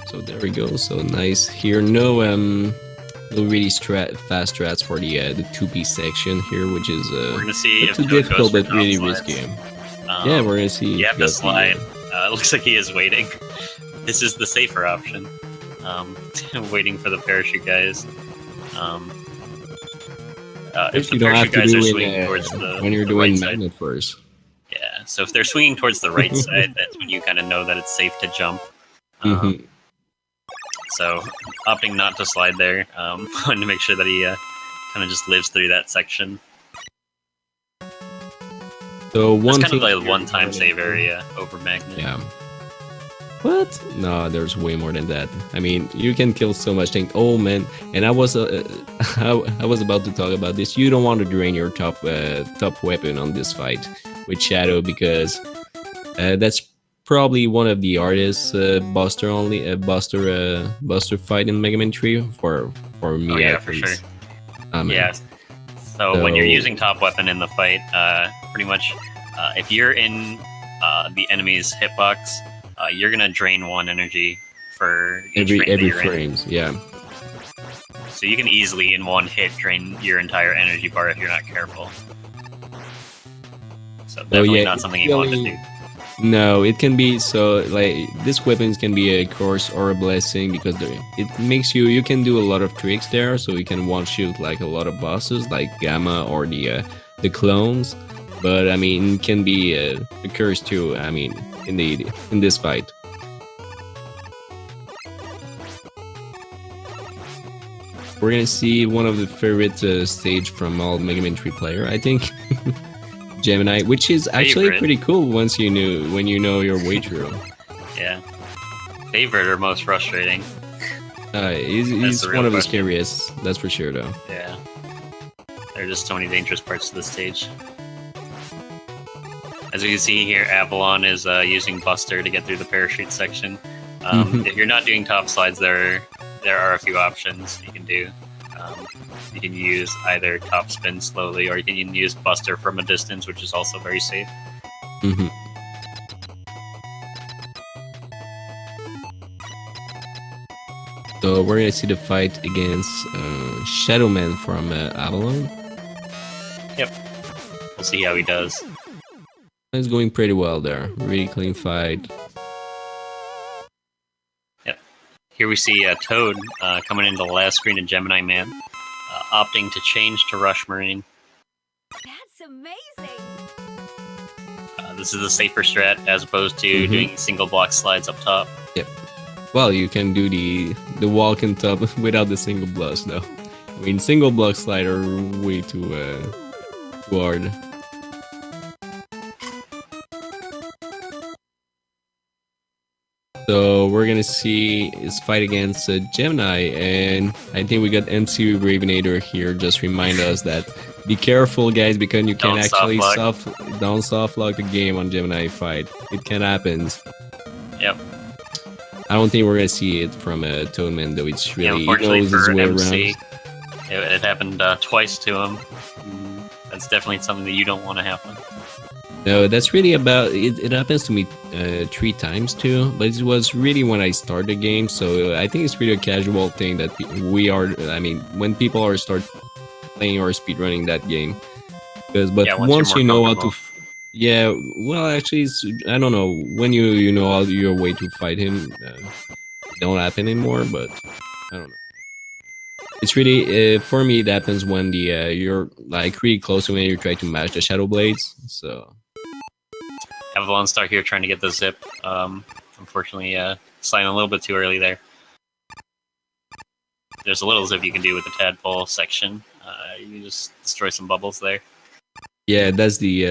So there we go. So nice here. No really fast strats for the 2-piece section here, which is we're gonna see not if too Toad difficult goes but for really top risky. slides. Yeah, we're gonna see. You have to slide. It looks like he is waiting. This is the safer option. Waiting for the parachute guys. If the parachute guys are swinging towards the when you're the doing right magnet side. first. Yeah, so if they're swinging towards the right side, that's when you kind of know that it's safe to jump. So opting not to slide there, wanting to make sure that he kind of just lives through that section. So one it's kind of like a one-time save area over Magnet. Yeah. What? No, there's way more than that. I mean, you can kill so much thing. Oh man, and I was I was about to talk about this. You don't want to drain your top weapon on this fight with Shadow because that's probably one of the hardest Buster fight in Mega Man 3 for me. Oh yeah, at for least. sure. Yeah. So when you're using top weapon in the fight, pretty much, if you're in the enemy's hitbox, you're gonna drain 1 energy for each every frames. Yeah. So you can easily, in 1 hit, drain your entire energy bar if you're not careful. So definitely not something you want to do. No, it can be so like this weapons can be a curse or a blessing because it makes you can do a lot of tricks there. So you can one shoot like a lot of bosses like Gamma or the clones. But I mean, it can be a curse too. I mean, in this fight. We're gonna see one of the favorite stage from all Mega Man 3 player, I think. Gemini, which is actually pretty cool once when you know your way through. Yeah. Favorite or most frustrating? He's one of the scariest, that's for sure though. Yeah. There are just so many dangerous parts to the stage. As you can see here, Avalon is using Buster to get through the parachute section. If you're not doing top slides, there are a few options you can do. You can use either top spin slowly, or you can use Buster from a distance, which is also very safe. So we're gonna see the fight against Shadow Man from Avalon. Yep. We'll see how he does. It's going pretty well there. Really clean fight. Yep. Here we see Toad coming into the last screen of Gemini Man, opting to change to Rush Marine. That's amazing! This is the safer strat as opposed to doing single block slides up top. Yep. Well, you can do the walk on top without the single blocks though. I mean, single block slide are way too hard. So we're gonna see his fight against Gemini, and I think we got MC Ravenator here. Just remind us that be careful, guys, because you can actually soft lock the game on Gemini fight. It can happen. Yep. I don't think we're gonna see it from Toadman though. It's really unfortunately he knows his for way MC, around. it happened twice to him. That's definitely something that you don't want to happen. No, that's really about it. It happens to me 3 times too, but it was really when I started the game. So I think it's really a casual thing that we are. I mean, when people are start playing or speedrunning that game, But Yeah, once you're you more know how to, comfortable. yeah, well, actually, I don't know when you know how your way to fight him, it don't happen anymore. But I don't know. It's really for me. It happens when the you're like really close to when you try to match the shadow blades. So AvalonStar here trying to get the zip. Unfortunately, sliding a little bit too early there. There's a little zip you can do with the tadpole section. You can just destroy some bubbles there. yeah, that's the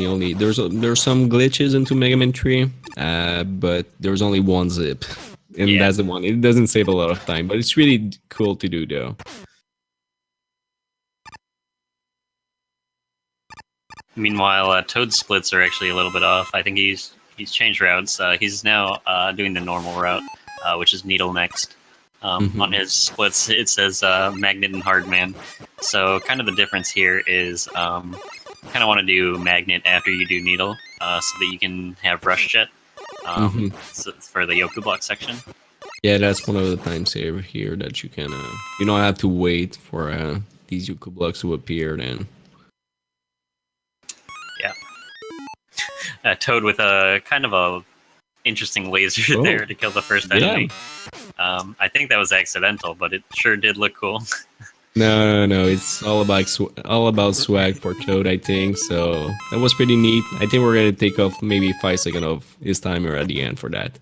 only. There's some glitches into Mega Man 3, but there's only one zip, and Yeah. that's the one. It doesn't save a lot of time, but it's really cool to do though. Meanwhile, Toad's splits are actually a little bit off. I think he's changed routes. He's now doing the normal route, which is needle next. On his splits, it says magnet and hard man. So kind of the difference here is kind of want to do magnet after you do needle, so that you can have rush jet so for the Yoku block section. Yeah, that's one of the time saver here that you can. You don't have to wait for these Yuku blocks to appear. Then. Yeah. Toad with a kind of a interesting laser there to kill the first enemy. I think that was accidental, but it sure did look cool. No. It's all about swag for Toad, I think. So that was pretty neat. I think we're gonna take off maybe 5 seconds of his timer at the end for that.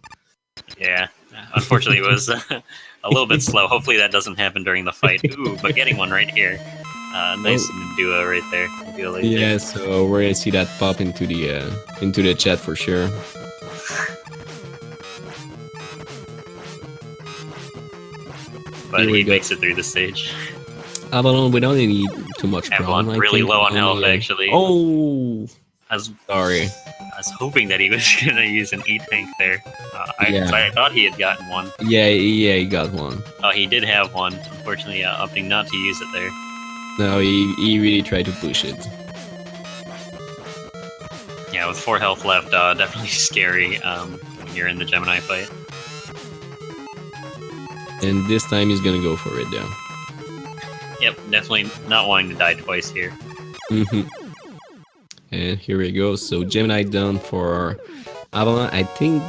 Yeah. Unfortunately, it was a little bit slow. Hopefully, that doesn't happen during the fight. Ooh, but getting one right here. Nice duo right there. Yeah, so we're gonna see that pop into the chat for sure. But he makes it through the stage. Avalon without any too much Avalon problem. really low on health, actually. Oh, sorry. I was hoping that he was gonna use an E-tank there. I thought he had gotten one. Yeah, he got one. Oh, he did have one. Unfortunately, opting not to use it there. No, he really tried to push it. Yeah, with 4 health left, definitely scary when you're in the Gemini fight. And this time he's gonna go for it, though. Yep, definitely not wanting to die twice here. And here we go. So Gemini done for Avalon. I think.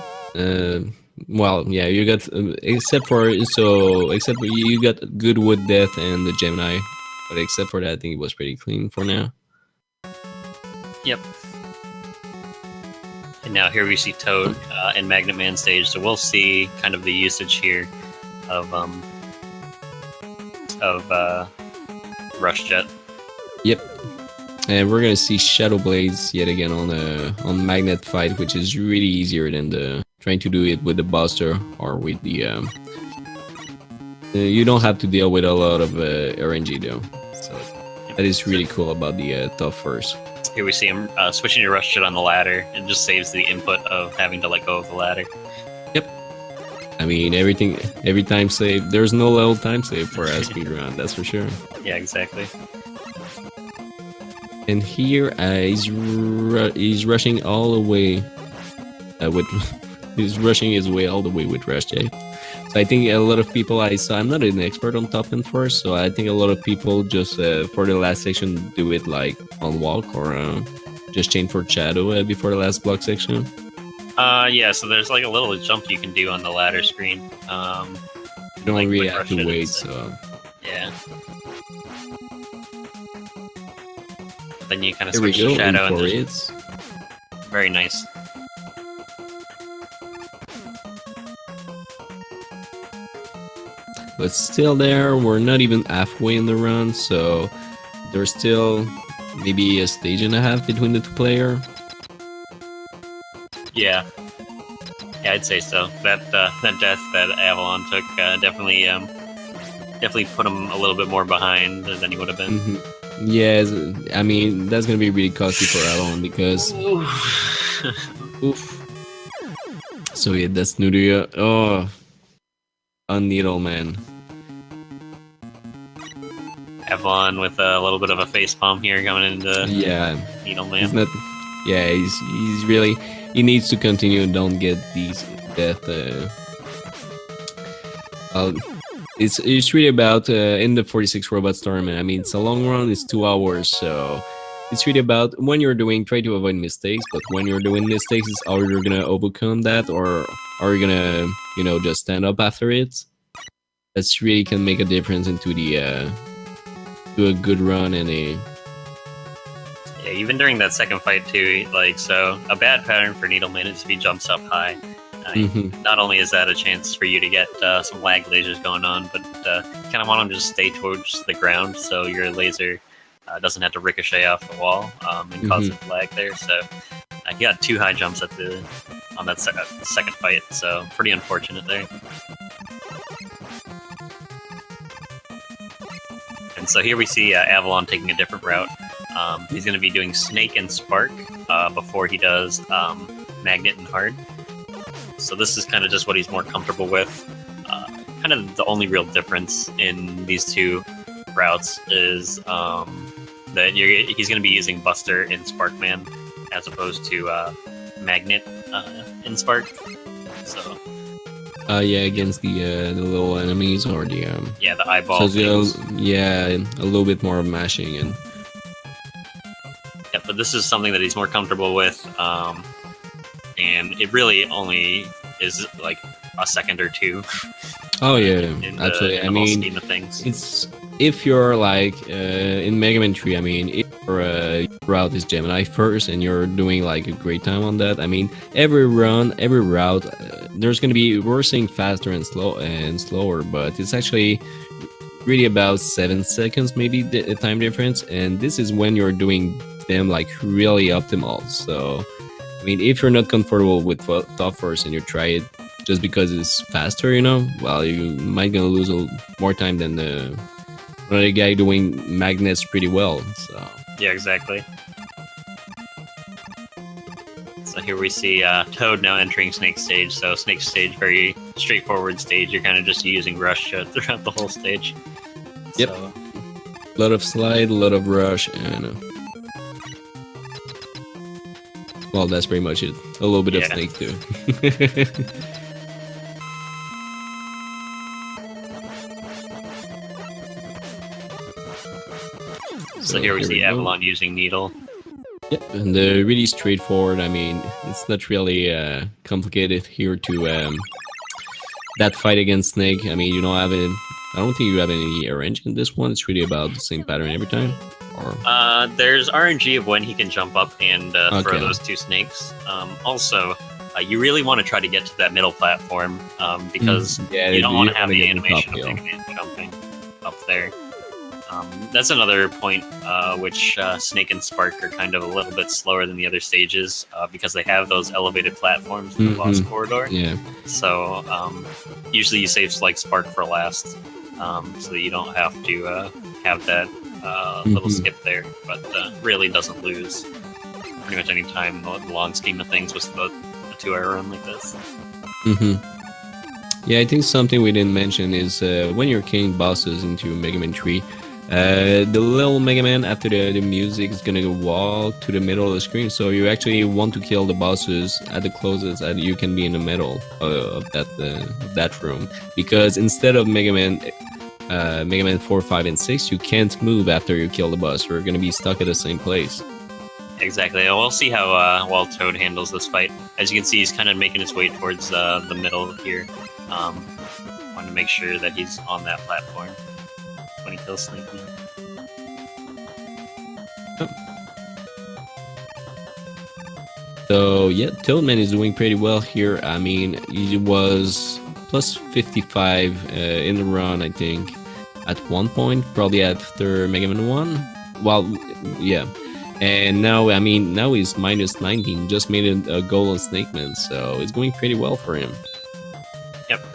Well, yeah, you got except for you got good wood death and the Gemini, but except for that, I think it was pretty clean for now. Yep. And now here we see Toad in Magnet Man stage, so we'll see kind of the usage here of Rush Jet. Yep. And we're gonna see Shadow Blades yet again on Magnet fight, which is really easier than trying to do it with the Buster or with the. You don't have to deal with a lot of RNG though, so that is really cool about the tough first. Here we see him switching to Rush Jet on the ladder. It just saves the input of having to let go of the ladder. Yep. I mean every time save. There's no level time save for a speedrun, that's for sure. Yeah, exactly. And here he's rushing all the way he's rushing his way all the way with Rush Jet. So I think a lot of people I'm not an expert on top and first, so I think a lot of people just for the last section do it like on walk or just chain for shadow before the last block section. Yeah, so there's like a little jump you can do on the ladder screen. You don't really have to wait, so yeah. Then you kind of here we switch go, to shadow and it's very nice. But still there, we're not even halfway in the run, so there's still maybe a stage and a half between the two players. Yeah, I'd say so. That death that Avalon took definitely put him a little bit more behind than he would have been. Yeah, I mean that's gonna be really costly for Avalon because. Oof. So yeah, that's Nuria. Oh, on Needle Man. Avalon with a little bit of a face palm here coming into Needle Man. He's not. Yeah, he's really. He needs to continue and don't get these death. It's really about in the 46 robots tournament. I mean, it's a long run. It's 2 hours, so it's really about when you're doing, try to avoid mistakes, but when you're doing mistakes, is how you're gonna overcome that, or are you gonna, just stand up after it? That's really can make a difference into the to a good run and a. Yeah, even during that second fight too, like, so a bad pattern for Needleman is if he jumps up high. Not only is that a chance for you to get some lag lasers going on, but you kind of want them to just stay towards the ground so your laser doesn't have to ricochet off the wall and cause it lag there. So he got 2 high jumps on that second fight, so pretty unfortunate there. And so here we see Avalon taking a different route. He's going to be doing Snake and Spark before he does Magnet and Hard. So this is kind of just what he's more comfortable with. Kind of the only real difference in these two routes is that he's going to be using Buster in Sparkman as opposed to Magnet in Spark. So yeah, against the little enemies or the yeah, the eyeball. So yeah, a little bit more of mashing and. Yeah, but this is something that he's more comfortable with, and it really only is like a second or two. Oh yeah, absolutely. I mean, scheme of things. It's if you're like in Mega Man 3. I mean, if your route is Gemini first and you're doing like a great time on that. I mean, every run, every route, there's gonna be we're seeing faster and slower, but it's actually really about 7 seconds maybe the time difference, and this is when you're doing them like really optimal. So I mean, if you're not comfortable with top first and you try it just because it's faster, well, you might gonna lose more time than another guy doing magnets pretty well. So yeah, exactly. So here we see Toad now entering Snake stage. So Snake stage, very straightforward stage. You're kind of just using rush throughout the whole stage. Yep. So, a lot of slide, a lot of rush, and well, that's pretty much it. A little bit of Snake too. So here we see Avalon using Needle. Yep, and really straightforward. I mean, it's not really complicated here to that fight against Snake. I mean, you don't have it. I don't think you have any RNG in this one. It's really about the same pattern every time. Or there's RNG of when he can jump up and throw those 2 snakes. Also, you really want to try to get to that middle platform because you don't want to have the animation of Mega jumping up there. That's another point which Snake and Spark are kind of a little bit slower than the other stages because they have those elevated platforms in the boss corridor. Yeah. So usually you save like Spark for last, so that you don't have to have that little skip there. But really doesn't lose pretty much any time in the long scheme of things with the 2-hour run like this. Yeah, I think something we didn't mention is when you're killing bosses into Mega Man 3, the little Mega Man after the music is gonna walk to the middle of the screen, so you actually want to kill the bosses at the closest that you can be in the middle of that room, because instead of Mega Man 4, 5, and 6, you can't move after you kill the boss. You're gonna be stuck at the same place. Exactly. We'll see how well Toad handles this fight. As you can see, he's kind of making his way towards the middle here. Want to make sure that he's on that platform when he kills Snake. So yeah, Toadman is doing pretty well here. I mean, he was plus 55 in the run, I think, at one point, probably after Mega Man 1. Well, yeah. And now, I mean, now he's minus 19, just made a goal on Snake Man, so it's going pretty well for him. Yep.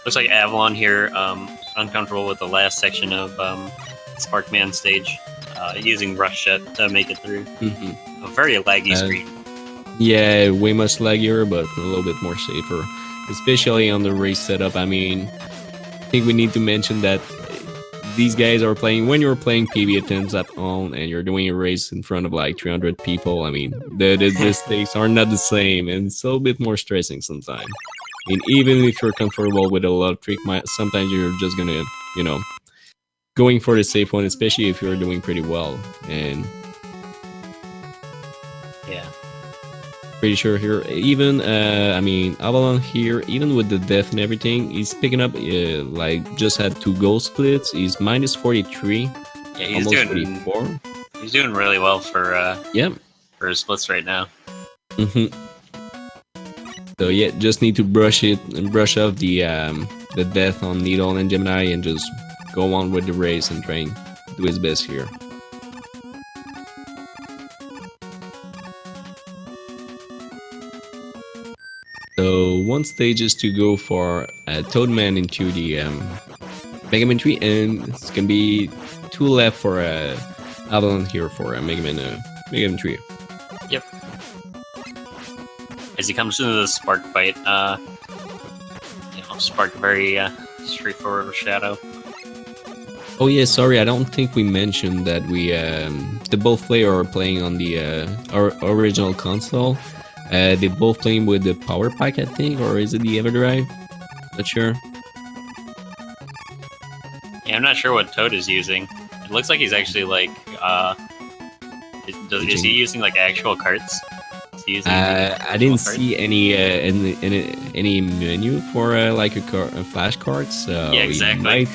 Looks like Avalon here, uncomfortable with the last section of Sparkman stage, using Rush Jet to make it through. A very laggy screen. Yeah, way much laggier, but a little bit more safer, especially on the race setup. I mean, I think we need to mention that these guys are playing, when you're playing PB attempts at home and you're doing a race in front of like 300 people, I mean, the stakes are not the same, and it's a little bit more stressing sometimes. I mean, even if you're comfortable with a lot of trick, sometimes you're just gonna, going for the safe one, especially if you're doing pretty well. And Yeah. Pretty sure here, even I mean, Avalon here, even with the death and everything, he's picking up like just had 2 goal splits. He's minus 43, Yeah, he's almost doing 44. He's doing really well for Yep. for his splits right now. So yeah, just need to brush off the death on Needle and Gemini, and just go on with the race and try and do his best here. So one stage is to go for Toadman into the Mega Man 3, and it's gonna be 2 left for Avalon here for Mega Man 3. Yep. As he comes into the Spark fight, Spark very straightforward with Shadow. Oh yeah, sorry, I don't think we mentioned that we the both players are playing on the original console. They both playing with the power pack, I think, or is it the EverDrive? Not sure. Yeah, I'm not sure what Toad is using. It looks like he's actually like, is he using like actual carts? Is he using I didn't see any menu for like a flash card, so yeah, exactly.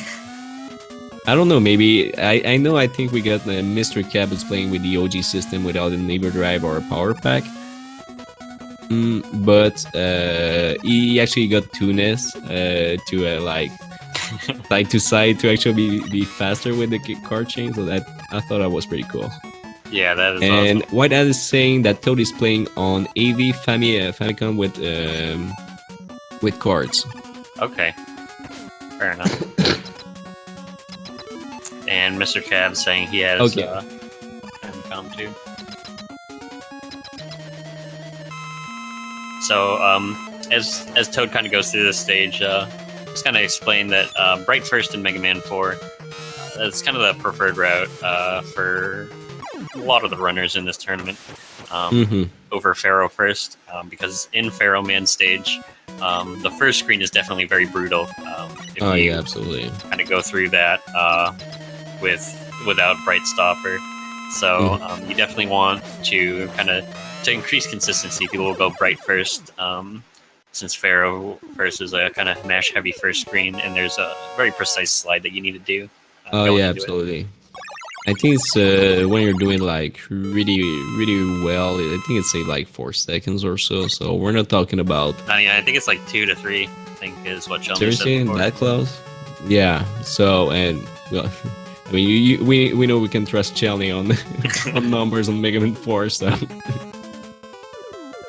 I don't know. Maybe I know. I think we got Mr. Cap is playing with the OG system without an EverDrive or a power pack. But he actually got Tunis to like side to side to actually be faster with the card chain. So that I thought that was pretty cool. Yeah, that is and awesome. White Hat is saying that Toad is playing on AV Famicom with cards. Okay, fair enough. And Mr. Cab saying he has Famicom too. So, as Toad kind of goes through this stage, just kind of explain that Bright First in Mega Man 4, that's kind of the preferred route for a lot of the runners in this tournament over Pharaoh First, because in Pharaoh Man stage, the first screen is definitely very brutal. Yeah, absolutely. Kind of go through that without Bright Stopper. So you definitely want to to increase consistency, people will go Bright First, since Pharaoh First is a kind of mash heavy first screen, and there's a very precise slide that you need to do. Yeah, absolutely. I think it's when you're doing like really well. I think it's like 4 seconds or so. So we're not talking about. I think it's like 2 to 3. I think is what Shelby seriously said before. That close? Yeah. So and well, I mean, we know we can trust Shelly on on numbers on Mega Man 4. So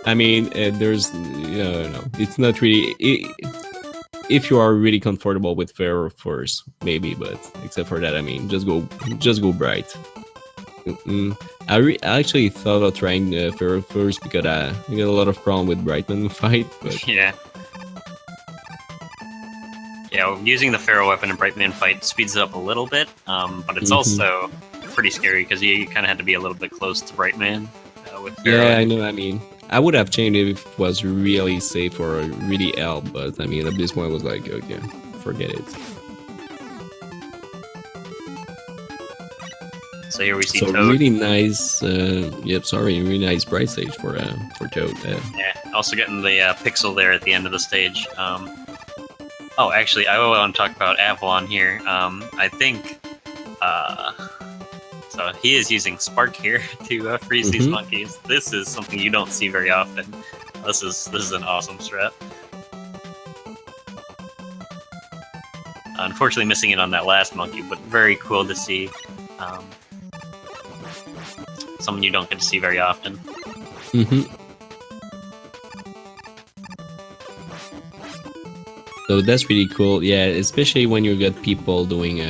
I mean, there's no, it's not really. If you are really comfortable with Pharaoh First, maybe, but except for that, I mean, just go Bright. I actually thought of trying Pharaoh First because I got a lot of problem with Brightman fight. But yeah, using the Pharaoh weapon in Brightman fight speeds it up a little bit, but it's also pretty scary because you kind of had to be a little bit close to Brightman with Pharaoh. Yeah, I know. I mean, I would have changed it if it was really safe or really help, but I mean, at this point, I was like, okay, forget it. So here we see Toad. Really nice. Really nice bright stage for Toad. Yeah, also getting the pixel there at the end of the stage. Oh, actually, I want to talk about Avalon here. I think. So he is using Spark here to freeze these monkeys. This is something you don't see very often. This is an awesome strat. Unfortunately, missing it on that last monkey, but very cool to see. Something you don't get to see very often. So that's really cool. Yeah, especially when you get people doing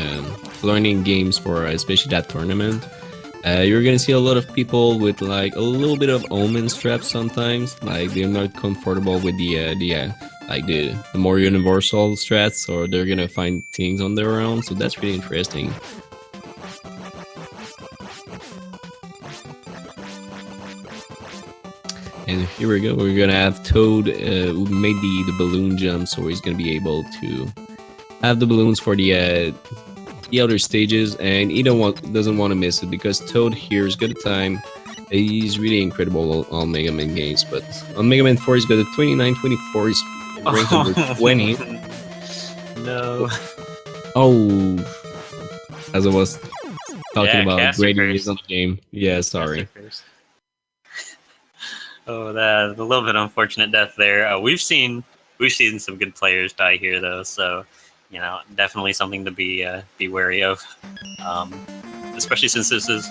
learning games for especially that tournament. You're gonna see a lot of people with like a little bit of omen straps sometimes. Like they're not comfortable with the more universal strats, or they're gonna find things on their own. So that's really interesting. And here we go. We're gonna have Toad who made the balloon jump, so he's gonna be able to have the balloons for the other stages, and he doesn't want to miss it because Toad here has got a time He's really incredible on Mega Man games, but on Mega Man 4 he's got a 2924, he's ranked number 20. No. Oh, as I was talking Yeah, about Caster grading curse. is on the game. Yeah, sorry. Oh, that a little bit unfortunate death there. We've seen some good players die here though, so you know, definitely something to be wary of. Especially since this is,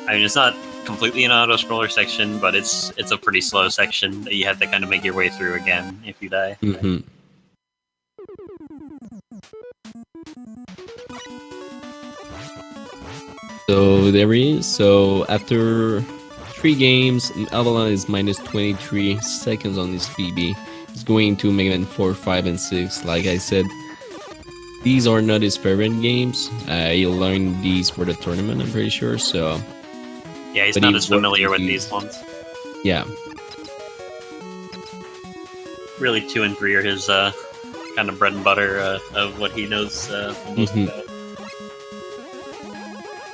I mean, it's not completely an auto scroller section, but it's a pretty slow section that you have to kind of make your way through again if you die. Mm-hmm. So there he is. So after 3 games, Avalon is minus 23 seconds on his PB. He's going to Mega Man 4, 5, and 6. Like I said, these are not his favorite games. He learned these for the tournament, I'm pretty sure. So yeah, he's not as familiar with these ones. Yeah. Really, 2 and 3 are his kind of bread and butter of what he knows the most about.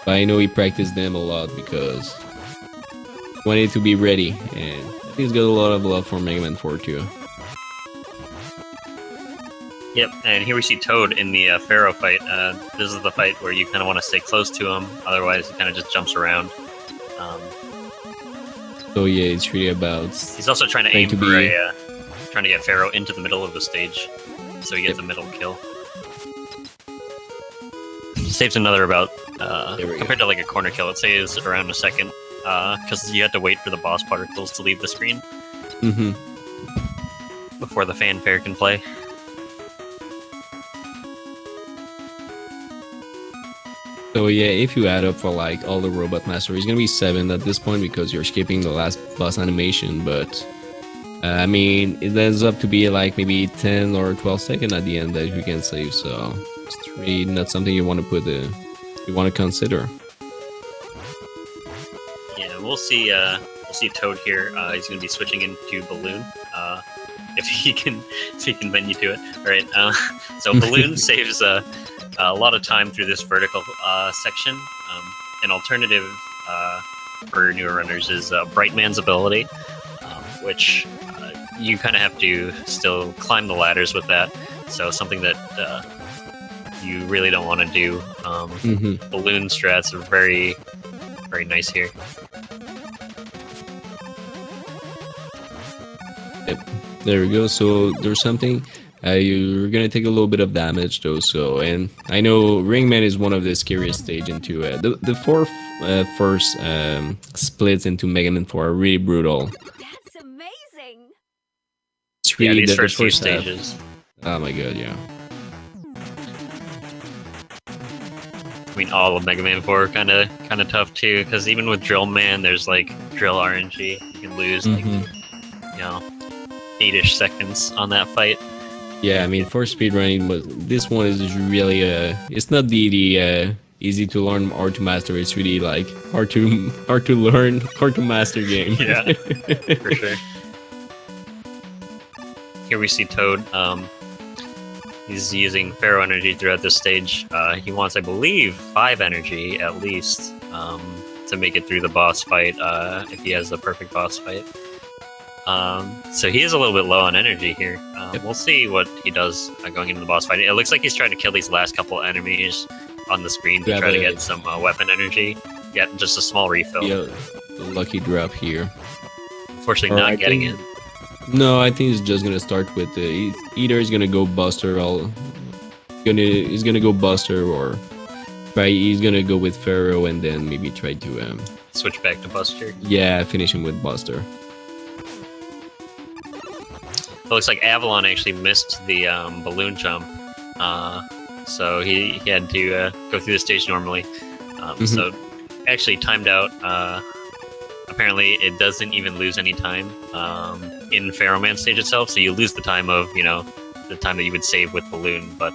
But I know he practiced them a lot because he wanted to be ready, and I think he's got a lot of love for Mega Man 4 too. Yep, and here we see Toad in the Pharaoh fight. This is the fight where you kind of want to stay close to him, otherwise he kind of just jumps around. So yeah, it's really about... He's also trying to aim for trying to get Pharaoh into the middle of the stage, so he gets a middle kill. Saves another about, compared to like a corner kill, it saves around a second, because you have to wait for the boss particles to leave the screen before the fanfare can play. So yeah, if you add up for like all the Robot Master, it's gonna be 7 at this point because you're skipping the last boss animation, but I mean, it ends up to be like maybe 10 or 12 seconds at the end that you can save, so it's really not something you want to put you want to consider. Yeah, we'll see Toad here. He's going to be switching into Balloon. If he can bend you to it. All right. So Balloon saves a lot of time through this vertical section. An alternative for newer runners is Brightman's ability, which you kind of have to still climb the ladders with that. So something that you really don't want to do. Balloon strats are very, very nice here. Yep. There we go. So there's something. You're gonna take a little bit of damage though. So, and I know Ringman is one of the scariest stage into the first splits into Mega Man 4 are really brutal. That's amazing. It's really these first few half. stages. Oh my god, yeah. I mean, all of Mega Man 4 kind of tough too, because even with Drill Man, there's like Drill RNG. You can lose like 8-ish seconds on that fight. Yeah, I mean, for speedrunning, but this one is really it's not the easy to learn or to master. It's really like hard to learn, hard to master game. Yeah, for sure. Here we see Toad. He's using Pharaoh energy throughout this stage. He wants, I believe, 5 energy at least to make it through the boss fight if he has the perfect boss fight. So he is a little bit low on energy here. We'll see what he does going into the boss fight. It looks like he's trying to kill these last couple enemies on the screen to try to get some weapon energy. Yeah, just a small refill. Yeah, the lucky drop here. Unfortunately, not getting it. No, I think he's just gonna start with either he's gonna go Buster, he's gonna go Buster, or he's gonna go with Pharaoh and then maybe try to switch back to Buster. Yeah, finish him with Buster. It looks like Avalon actually missed the balloon jump, so he had to go through the stage normally. So actually timed out. Apparently, it doesn't even lose any time in Pharaoh Man stage itself. So you lose the time of the time that you would save with balloon. But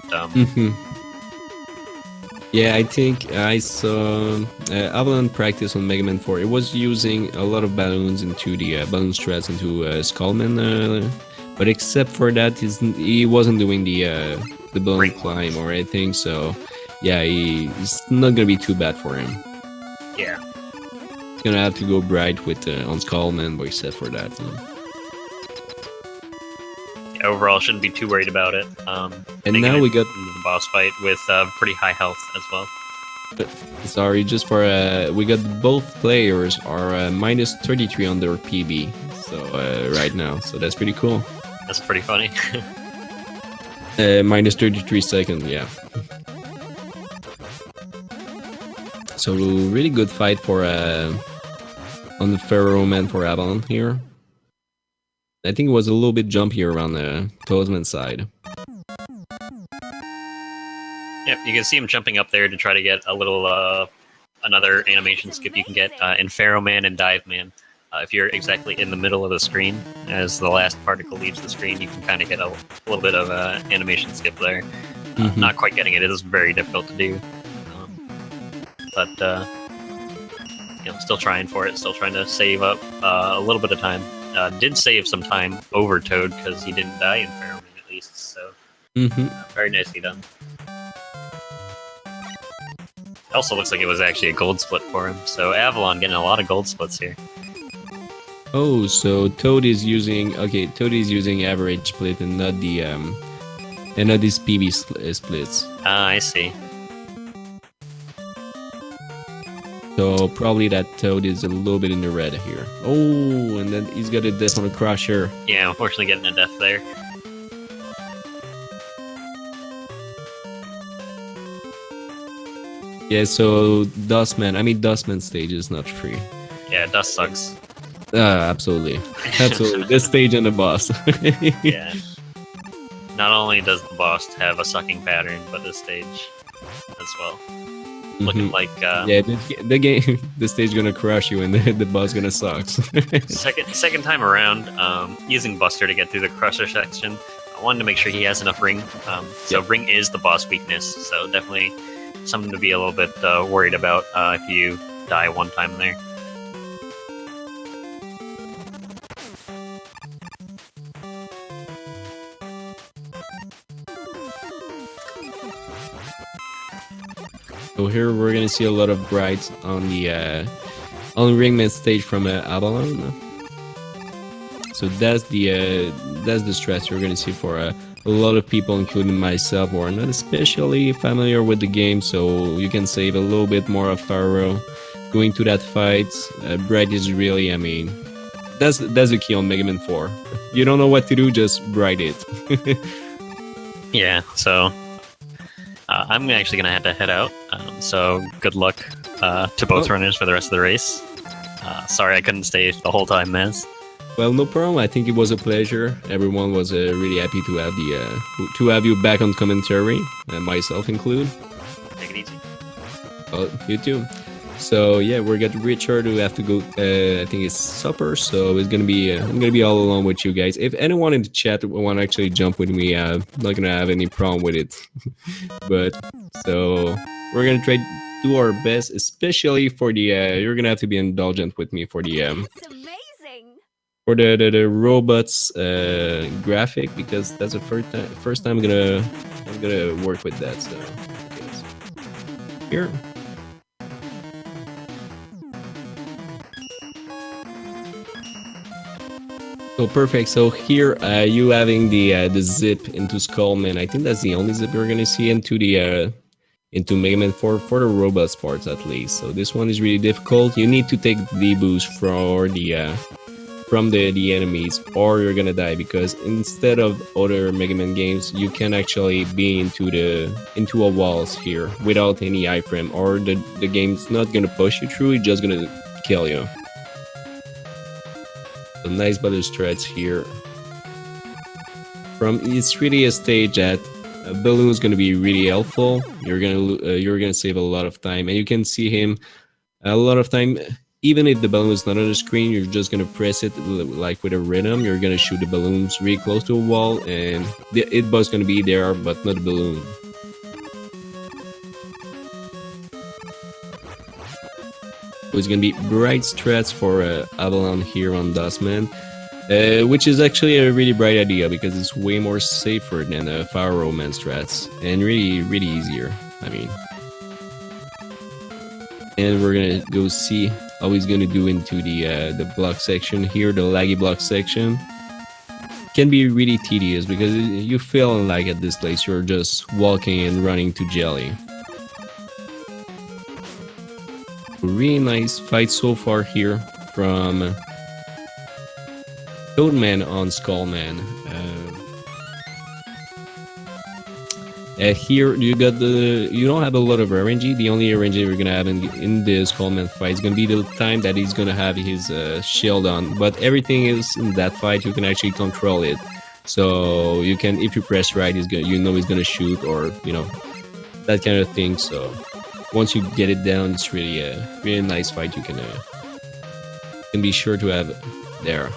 yeah, I think I saw Avalon practice on Mega Man 4. It was using a lot of balloons into the balloon strats into Skullman. But except for that, he wasn't doing the balloon climb or anything, so yeah, it's not gonna be too bad for him. Yeah. gonna have to go bright with on Skullman, but except for that. Yeah, overall, shouldn't be too worried about it. And now we got into the boss fight with pretty high health as well. Sorry, just for we got both players are minus 33 on their PB, so right now, so that's pretty cool. That's pretty funny. Minus 33 seconds, yeah. So really good fight for on the Pharaoh Man for Avalon here. I think it was a little bit jumpier on the Toadman's side. Yep, you can see him jumping up there to try to get a little another animation skip you can get in Pharaoh Man and Dive Man. If you're exactly in the middle of the screen, as the last particle leaves the screen, you can kind of get a little bit of animation skip there. Not quite getting it; it is very difficult to do. But you know, still trying for it. Still trying to save up a little bit of time. Did save some time over Toad because he didn't die in Pharaoh Man at least. So very nicely done. Also looks like it was actually a gold split for him. So Avalon getting a lot of gold splits here. Oh, so Toad is using average split and not the and not these PB splits. Ah, I see. So probably that Toad is a little bit in the red here. Oh, and then he's got a death on a crusher. Yeah, unfortunately getting a death there. Yeah, so Dustman stage is not free. Yeah, Dust sucks. Absolutely. Absolutely. This stage and the boss. Yeah. Not only does the boss have a sucking pattern, but this stage as well. Looking like yeah, the stage gonna crush you and the boss gonna suck. second time around, using Buster to get through the crusher section. I wanted to make sure he has enough ring. So ring is the boss weakness, so definitely something to be a little bit worried about if you die one time there. So here we're gonna see a lot of brights on the Ringman stage from Avalon. So that's the stress you're gonna see for a lot of people, including myself, who are not especially familiar with the game. So you can save a little bit more of Pharaoh going to that fight. Bright is really, I mean, that's the key on Mega Man 4. You don't know what to do, just bright it. Yeah. So. I'm actually going to have to head out, so good luck to both runners for the rest of the race. Sorry I couldn't stay the whole time, Maz. Well, no problem. I think it was a pleasure. Everyone was really happy to have you back on commentary, myself included. Take it easy. Well, you too. So yeah, we're got Richard who have to go. I think it's supper. So it's gonna be. I'm gonna be all alone with you guys. If anyone in the chat want to actually jump with me, I'm not gonna have any problem with it. But so we're gonna try to do our best, especially for the. You're gonna have to be indulgent with me for the. That's amazing. For the robots graphic, because that's the first time I'm gonna work with that. So okay, so here. So perfect. So here, you having the zip into Skullman. I think that's the only zip you're gonna see into the into Mega Man 4 for the robot parts at least. So this one is really difficult. You need to take the boost for the from the enemies, or you're gonna die, because instead of other Mega Man games, you can actually be into a walls here without any iframe, or the game's not gonna push you through. It's just gonna kill you. So nice butter stretch here. It's really a stage that a balloon is gonna be really helpful. You're gonna save a lot of time, and you can see him a lot of time. Even if the balloon is not on the screen, you're just gonna press it like with a rhythm. You're gonna shoot the balloons really close to a wall, and the hitbox gonna be there, but not the balloon. So it's gonna be bright strats for Avalon here on Dustman, which is actually a really bright idea because it's way more safer than Pharaoh Man strats, and really easier. I mean. and we're gonna go see how he's gonna do into the block section here, the laggy block section. Can be really tedious because you feel like at this place you're just walking and running to jelly. Really nice fight so far here from Toadman on Skullman. Here you don't have a lot of RNG. The only RNG you're gonna have in this Skullman fight is gonna be the time that he's gonna have his shield on. But everything else in that fight you can actually control it. So you can, if you press right, he's gonna shoot, or that kind of thing. So once you get it down, it's really a really nice fight. You can be sure to have there.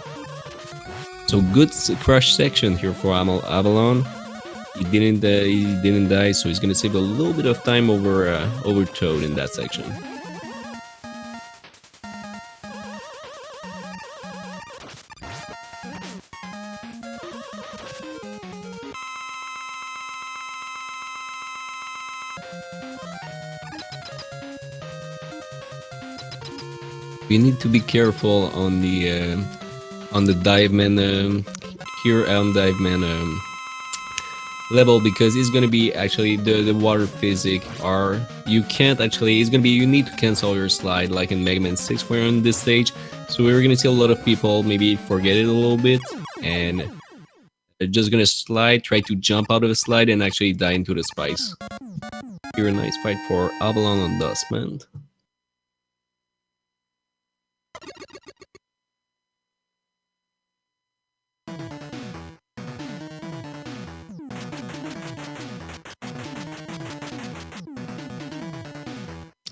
So good crush section here for Avalon. He didn't die, so he's gonna save a little bit of time over Toad in that section. We need to be careful on the diveman here on diveman level, because it's gonna be actually the water physic are you can't actually, it's gonna be you need to cancel your slide like in Mega Man 6 where on this stage. So we're gonna see a lot of people maybe forget it a little bit and they're just gonna slide, try to jump out of a slide and actually die into the spikes. Here a nice fight for Avalon on Dustman.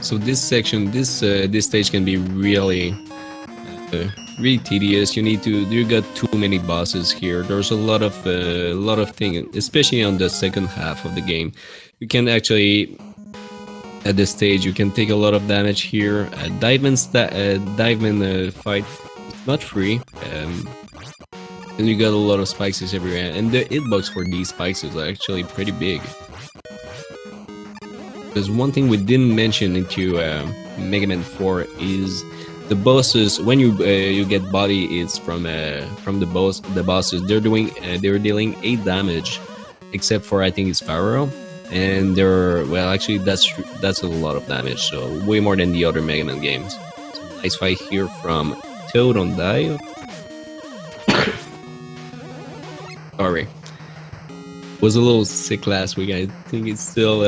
So this section, this stage can be really tedious. You got too many bosses here. There's a lot of things, especially on the second half of the game. You can actually, at this stage, you can take a lot of damage here. Diveman fight is not free, and you got a lot of spikes everywhere. And the hitbox for these spikes is actually pretty big. There's one thing we didn't mention into Mega Man 4 is the bosses. When you get body hits from the bosses, they're dealing 8 damage, except for I think it's Pharaoh, and actually that's a lot of damage, so way more than the other Mega Man games. So nice fight here from Toad on Dive. Sorry, was a little sick last week. I think it's still.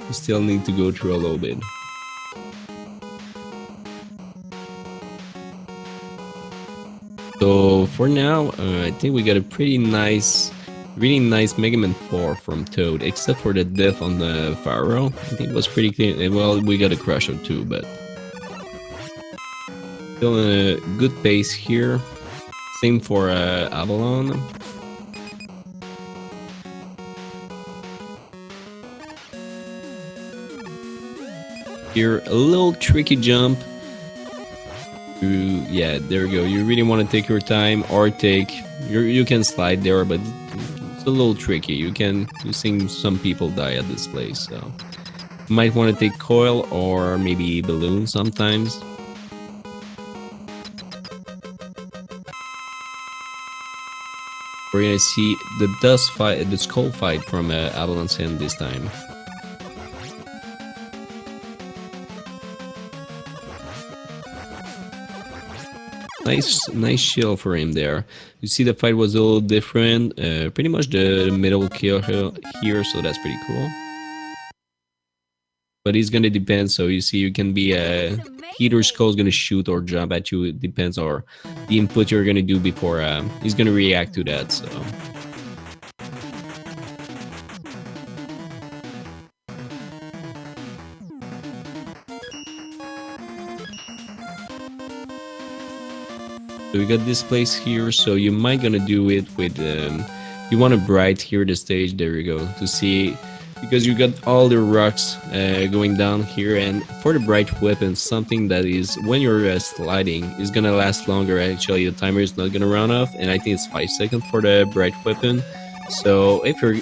We still need to go through a little bit. So for now, I think we got a pretty nice, really nice Mega Man 4 from Toad, except for the death on the Pharaoh. I think it was pretty clean. Well, we got a Crusher too, but still in a good pace here. Same for Avalon. Here, a little tricky jump. Yeah, there we go. You really want to take your time, or you can slide there, but it's a little tricky. You've seen some people die at this place, so you might want to take coil or maybe balloon sometimes. We're gonna see the dust fight, the skull fight from Avalon's hand this time. Nice shield for him there. You see the fight was a little different. Pretty much the middle kill here, so that's pretty cool. But it's gonna depend. So you see, you can be either Skull's gonna shoot or jump at you. It depends, or the input you're gonna do before he's gonna react to that. So. So we got this place here, so you might gonna do it with you want to bright here the stage, there you go, to see, because you got all the rocks going down here, and for the bright weapon, something that is when you're sliding is gonna last longer. Actually, the timer is not gonna run off, and I think it's 5 seconds for the bright weapon. So if you're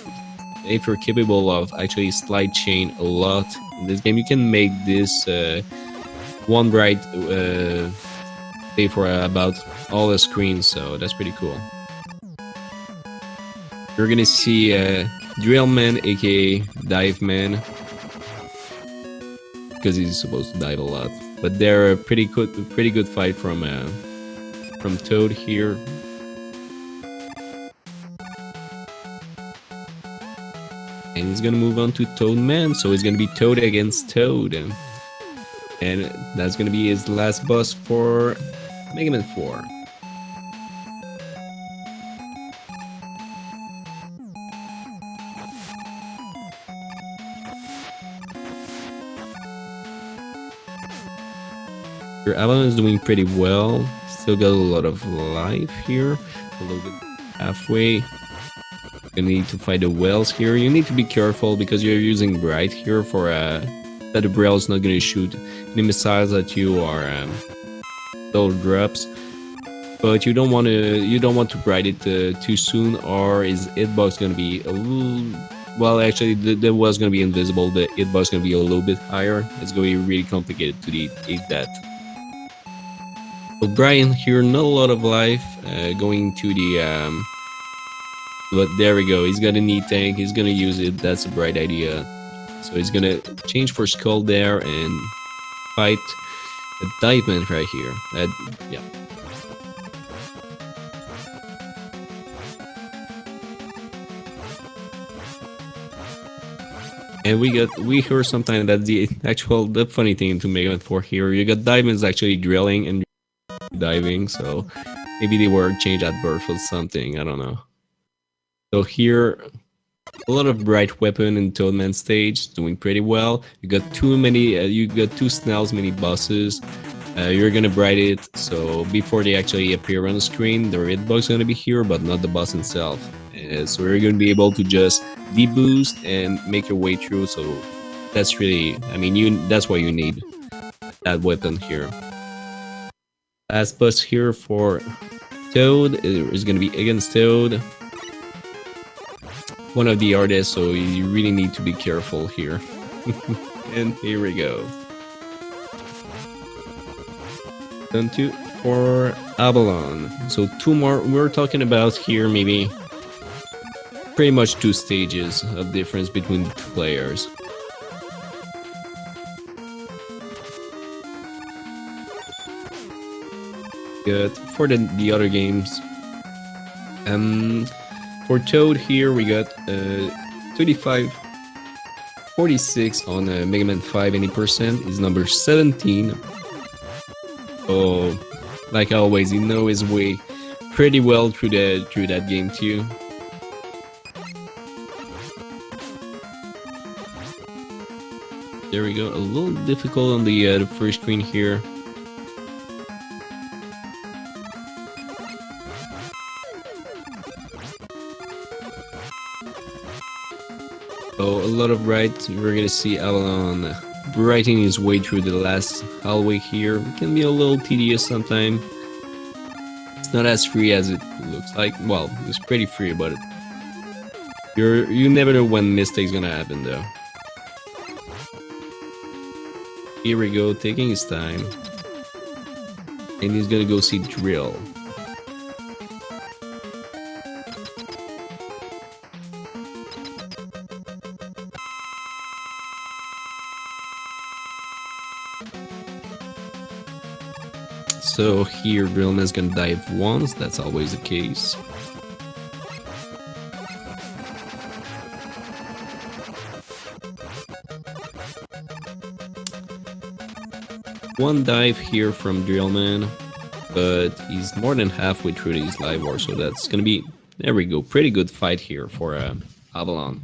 if you're capable of actually slide chain a lot in this game, you can make this one bright stay for about all the screens, so that's pretty cool. You're gonna see Drillman, aka Dive Man, because he's supposed to dive a lot. But they're a pretty good fight from Toad here. And he's gonna move on to Toadman, so it's gonna be Toad against Toad, and that's gonna be his last boss for Mega Man 4. Your Avalon is doing pretty well. Still got a lot of life here. A little bit halfway. You need to fight the whales here. You need to be careful because you're using Bright here for that the Braille is not going to shoot any missiles at you or little drops. But you don't want to Bright it too soon, or is hitbox going to be a little. Well, actually, the was going to be invisible. The hitbox is going to be a little bit higher. It's going to be really complicated to eat that. So Brian here, not a lot of life. Going to the but there we go. He's got a knee tank. He's gonna use it. That's a bright idea. So he's gonna change for Skull there and fight a Dive Man right here. Yeah. And we heard sometimes that the funny thing to Mega Man 4 here, you got Dive Man's actually drilling and diving, so maybe they were changed at birth or something. I don't know. So here, a lot of bright weapon in Toadman stage, doing pretty well. You got two Snell's mini bosses. You're gonna bright it, so before they actually appear on the screen, the red box gonna be here, but not the boss itself. So you're gonna be able to just deboost and make your way through. So that's really, I mean, that's why you need that weapon here. Last boss here for Toad is gonna be against Toad. One of the artists, so you really need to be careful here. And here we go. Turn 2 for Avalon. So two more, we're talking about here maybe pretty much 2 stages of difference between the 2 players. Good. For the other games, for Toad here, we got 2546 on Mega Man 5, 80% is number 17. Oh, like always, he knows his way pretty well through that game too. There we go. A little difficult on the first screen here. So a lot of bright. We're gonna see Avalon brighting his way through the last hallway here. It can be a little tedious sometimes. It's not as free as it looks like. Well, it's pretty free, but you never know when mistakes gonna happen though. Here we go, taking his time, and he's gonna go see Drill. So here, Drillman's gonna dive once, that's always the case. One dive here from Drillman, but he's more than halfway through his live war, so that's gonna be, there we go, pretty good fight here for Avalon.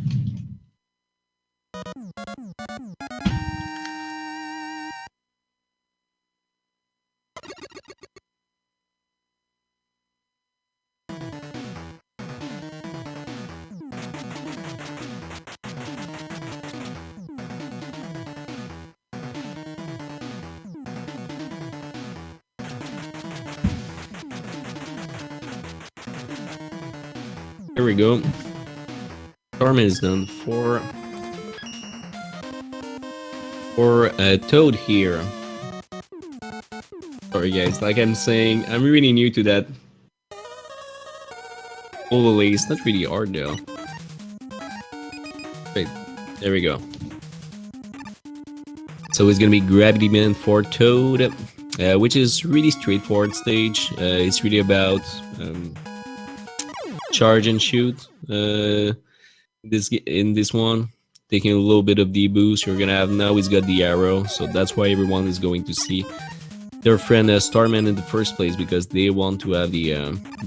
Here we go. Starman is done for Toad here. Sorry guys, like I'm saying, I'm really new to that overlay. It's not really hard though. Wait, there we go. So it's gonna be Gravity Man for Toad, which is really straightforward stage. It's really about charge and shoot. In this one, taking a little bit of the boost. You're gonna have now. He's got the arrow, so that's why everyone is going to see their friend Starman in the first place, because they want to have the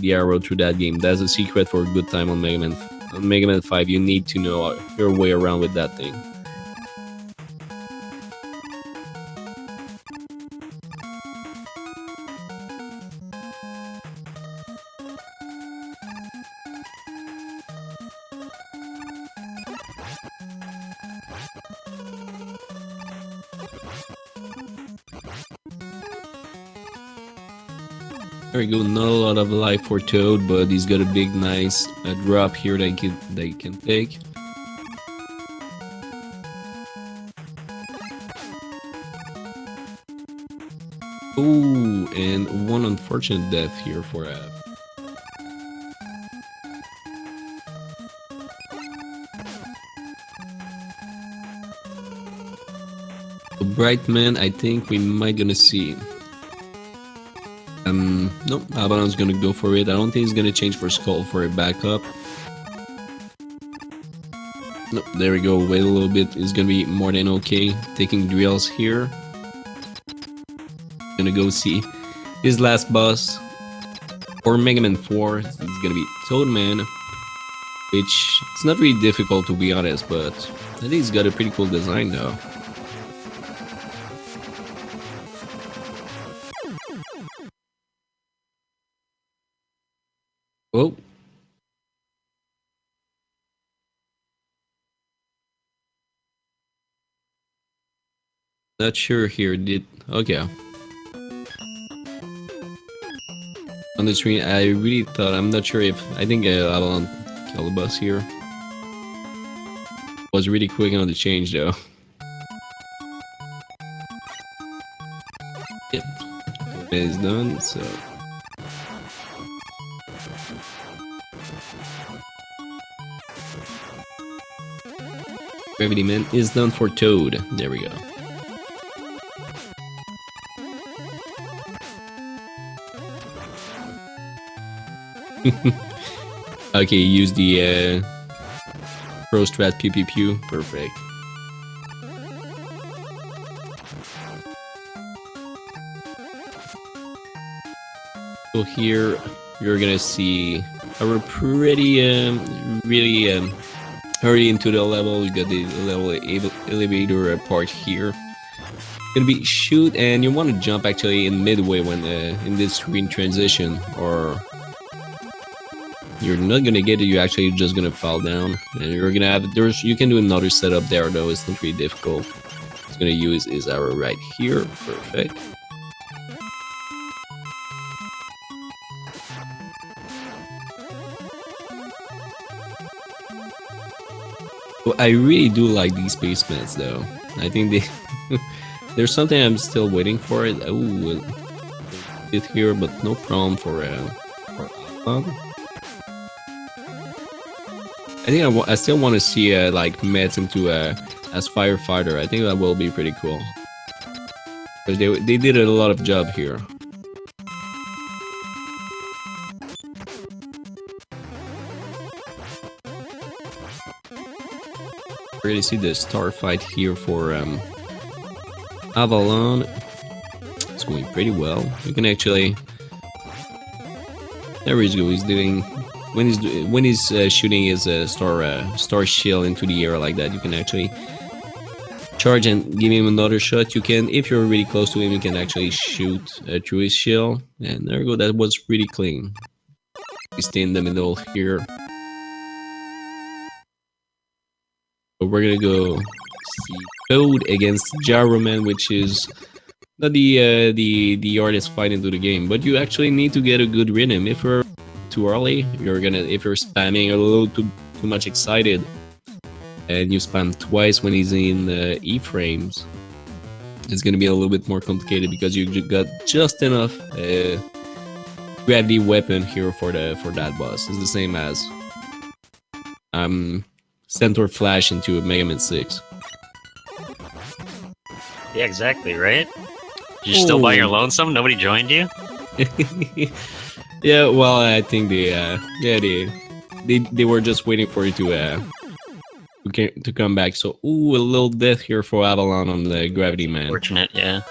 arrow through that game. That's a secret for a good time on Mega Man. On Mega Man 5, you need to know your way around with that thing. There we go, not a lot of life for Toad, but he's got a big, nice drop here that he can take. Ooh, and one unfortunate death here for Av. Bright Man, I think we might gonna see. Nope, Avalon's gonna go for it. I don't think he's gonna change for Skull for a backup. Nope, there we go. Wait a little bit. It's gonna be more than okay. Taking drills here. Gonna go see his last boss for Mega Man 4. It's gonna be Toadman, which it's not really difficult to be honest, but I think he's got a pretty cool design though. Oh. Not sure here, okay. On the screen, I really thought, I'm not sure if, I think Avalon Calibus here was really quick on the change though. Yep, it is done, so. Gravity Man is done for Toad. There we go. Okay, use the Pro Strat Pew Pew Pew. Perfect. So here you're gonna see our pretty really hurry into the level. You got the level elevator part here. Gonna be shoot, and you want to jump actually in midway when in this screen transition, or you're not gonna get it. You're actually just gonna fall down, and you're gonna have you can do another setup there though. It's not really difficult. It's gonna use his arrow right here. Perfect. Well, I really do like these basements though. I think they there's something I'm still waiting for it. Oh, it here, but no problem for Avalon. I think I still want to see like Mets into as firefighter. I think that will be pretty cool because they did a lot of job here. Really see the star fight here for Avalon. It's going pretty well. You can actually. There we go. He's doing when he's shooting his star shield into the air like that. You can actually charge and give him another shot. You can, if you're really close to him, you can actually shoot through his shield. And there we go. That was pretty clean. We stay in the middle here. We're gonna go see Toad against Gyroman, which is not the hardest fight into the game, but you actually need to get a good rhythm. If you're too early, if you're spamming a little too much excited, and you spam twice when he's in E-frames, it's gonna be a little bit more complicated because you got just enough gravity weapon here for that boss. It's the same as Centaur Flash into Mega Man 6. Yeah, exactly, right? You're still by your lonesome? Nobody joined you? Yeah, well, I think they were just waiting for you to come back. So, ooh, a little death here for Avalon on the Gravity Man. Fortunate, yeah.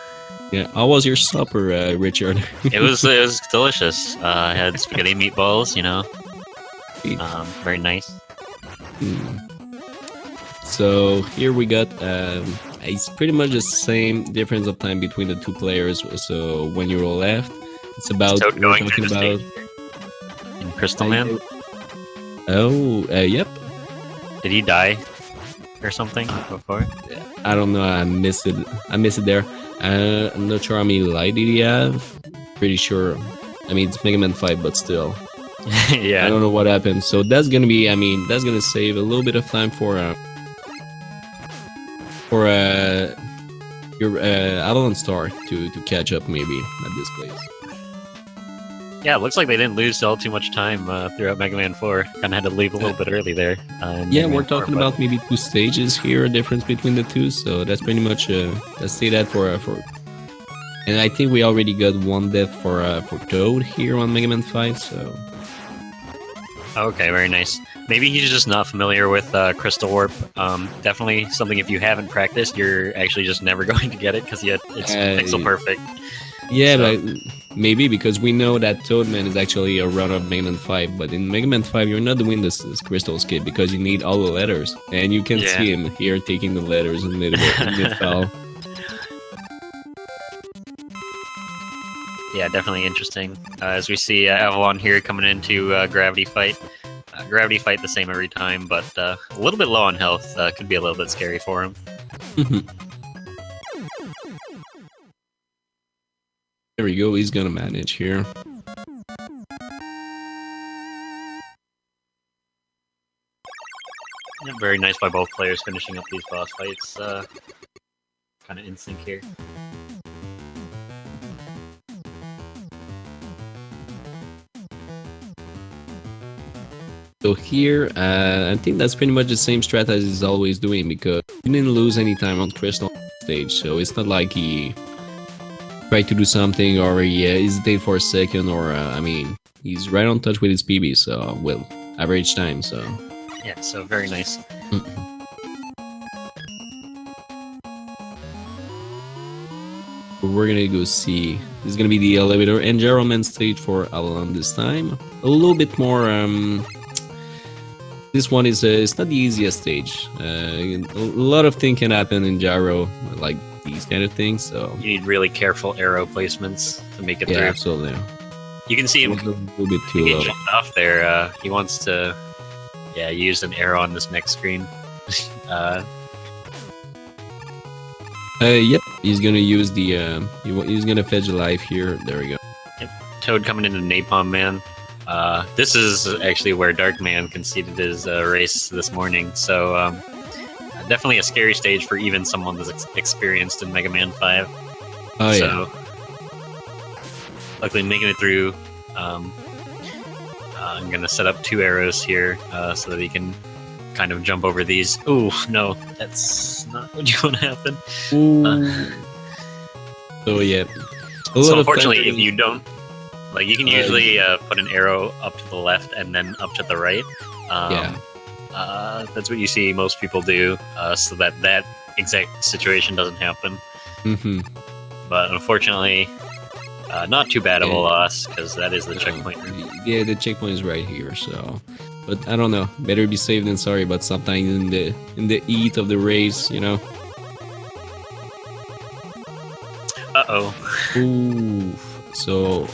Yeah, how was your supper, Richard? It was delicious. I had spaghetti meatballs, you know. Very nice. So here we got it's pretty much the same difference of time between the two players. So when you're left, it's about Toad we're going talking through the about in Crystal Man. Oh, yep. Did he die or something before? I don't know. I missed it. There. I'm not sure how many light did he have. Pretty sure. I mean, it's Mega Man 5, but still. Yeah. I don't know what happened. So that's gonna be. I mean, that's gonna save a little bit of time for your AvalonStar to catch up maybe at this place. Yeah, it looks like they didn't lose all too much time throughout Mega Man 4. Kind of had to leave a little bit early there. Yeah, we're talking about maybe 2 stages here, a difference between the two. So that's pretty much let's say that for. And I think we already got 1 death for Toad here on Mega Man 5. So. Okay, very nice. Maybe he's just not familiar with Crystal Warp. Definitely something if you haven't practiced, you're actually just never going to get it because it's pixel perfect. Yeah, so. But maybe because we know that Toadman is actually a run of Mega Man 5, but in Mega Man 5 you're not doing this Crystal Skid because you need all the letters, and you can see him here taking the letters in mid-fell. Yeah, definitely interesting. As we see Avalon here coming into Gravity Fight. Gravity Fight the same every time, but a little bit low on health. Could be a little bit scary for him. There we go, he's gonna manage here. Yeah, very nice by both players finishing up these boss fights. Kind of in sync here. So here, I think that's pretty much the same strat as he's always doing because he didn't lose any time on Crystal stage, so it's not like he tried to do something or he hesitated for a second or, I mean, he's right on touch with his PB, so, well, average time, so. Yeah, so very nice. We're gonna go see. This is gonna be the elevator and German stage for Avalon this time. A little bit more, this one is it's not the easiest stage. A lot of things can happen in gyro, like these kind of things. So you need really careful arrow placements to make it through. Absolutely. You can see him a little bit too low. jumped off there. He wants to, use an arrow on this next screen. Yep. He's gonna use the. He's gonna fetch a life here. There we go. Yep. Toad coming into Napalm Man. This is actually where Dark Man conceded his race this morning, so definitely a scary stage for even someone that's experienced in Mega Man 5. Oh, so, luckily making it through. I'm going to set up 2 arrows here so that he can kind of jump over these. Ooh, no, that's not what you want to happen. So, yeah. So, unfortunately, if you don't, like, you can usually put an arrow up to the left and then up to the right. That's what you see most people do, so that exact situation doesn't happen. But unfortunately, not too bad of a loss, because that is the checkpoint. Yeah, the checkpoint is right here, so... But I don't know, better be safe than sorry, but sometimes in the heat of the race, you know... Uh-oh. Ooh, so...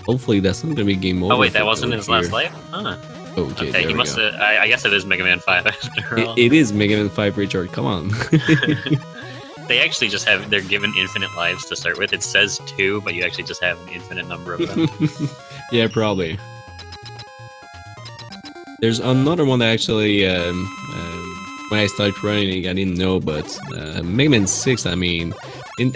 Hopefully that's not gonna be game over. Oh wait, that wasn't his last life? Huh. Okay, he must have... I guess it is Mega Man 5 after all. It is Mega Man 5, Richard, come on. They actually just have... They're given infinite lives to start with. It says 2, but you actually just have an infinite number of them. Yeah, probably. There's another one that actually... when I started running, I didn't know, but Mega Man 6, I mean,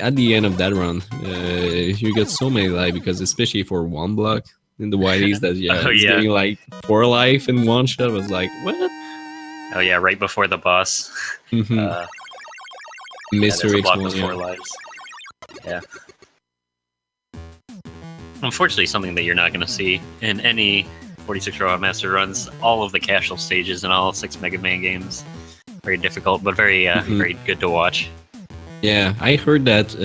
at the end of that run, you get so many life, because especially for one block in the whiteys, that it's getting like 4 life in one shot. I was like, what? Oh yeah, right before the boss. Mystery block X1, with 4 lives. Yeah. Unfortunately, something that you're not going to see in any 46 Robot Master runs. All of the casual stages in all 6 Mega Man games. Very difficult, but very very good to watch. Yeah, I heard that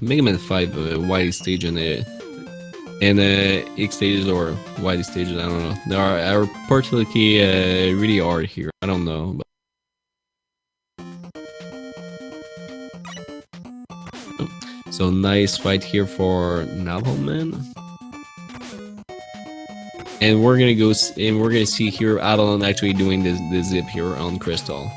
Mega Man 5 whitey stage and X stages or whitey stages, I don't know. They are particularly really hard here. I don't know. But... So nice fight here for Navalman. And we're gonna go and we're gonna see here Avalon actually doing this zip here on Crystal.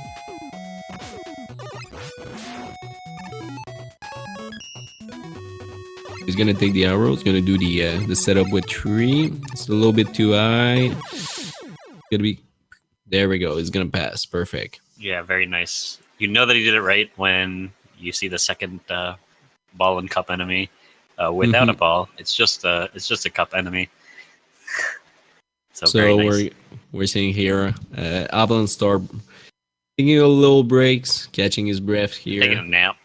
He's gonna take the arrow. He's gonna do the setup with 3. It's a little bit too high. Gonna be. There we go. It's gonna pass. Perfect. Yeah, very nice. You know that he did it right when you see the second ball and cup enemy without a ball. It's just a cup enemy. So nice. we're seeing here AvalonStar taking a little breaks, catching his breath here. Taking a nap.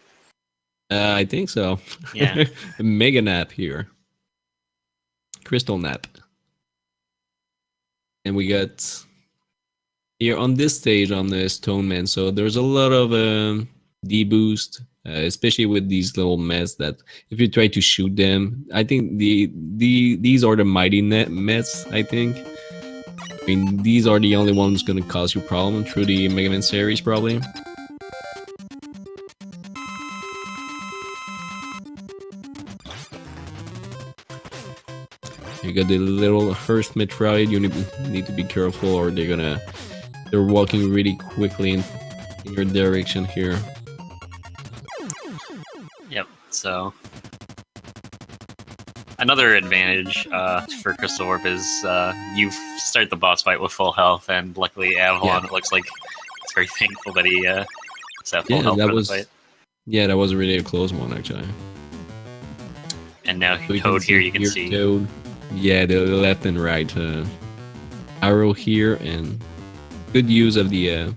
I think so. Yeah. A mega nap here. Crystal nap. And we got here on this stage on the Stone Man. So there's a lot of D-boost, especially with these little mets that if you try to shoot them, I think these are the mighty mets, I think. I mean, these are the only ones going to cause you problem through the Mega Man series, probably. You got the little Earth Metroid. You need to be careful, or they're walking really quickly in your direction here. Yep. So another advantage for Crystal Warp is you start the boss fight with full health, and luckily Avalon, it looks like it's very thankful that he has that full health for the fight. Yeah, that was really a close one, actually. And now so Toad here, you can see. Toad. Yeah, the left and right arrow here, and good use of the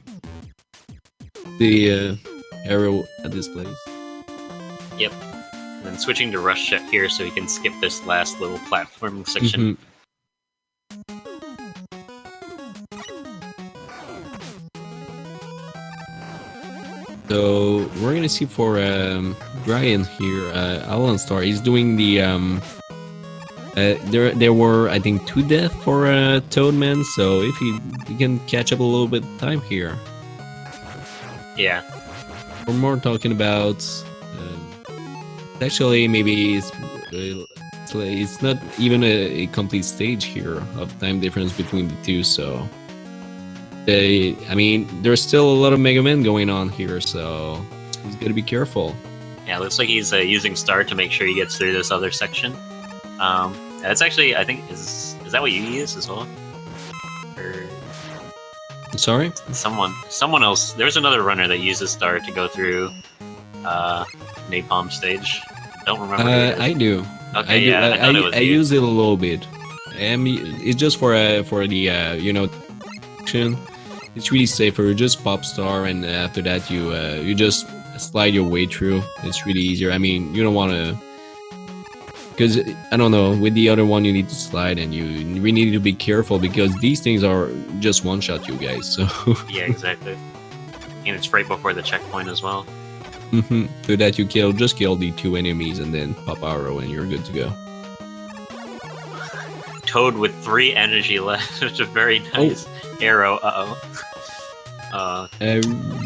arrow at this place. Yep. And then switching to Rush Jet here so he can skip this last little platforming section. So we're gonna see for Brian here, AvalonStar. He's doing the there were, I think, 2 deaths for Toadman, so if he can catch up a little bit of time here. Yeah. We're more talking about actually maybe it's not even a complete stage here of time difference between the two, so I mean, there's still a lot of Mega Man going on here, so he's gotta be careful. Yeah, looks like he's using Star to make sure he gets through this other section. That's actually, I think, is that what you use as well? Or sorry? Someone else. There's another runner that uses Star to go through Napalm stage. Don't remember. I do. Okay, I use it a little bit. It's just for the you know, it's really safer. You just pop Star, and after that you just slide your way through. It's really easier. I mean, you don't want to, because I don't know, with the other one you need to slide, and you really need to be careful because these things are just one shot you guys. So yeah, exactly. And it's right before the checkpoint as well. So that you just kill the 2 enemies and then pop arrow and you're good to go. Toad with 3 energy left. It's a very nice arrow.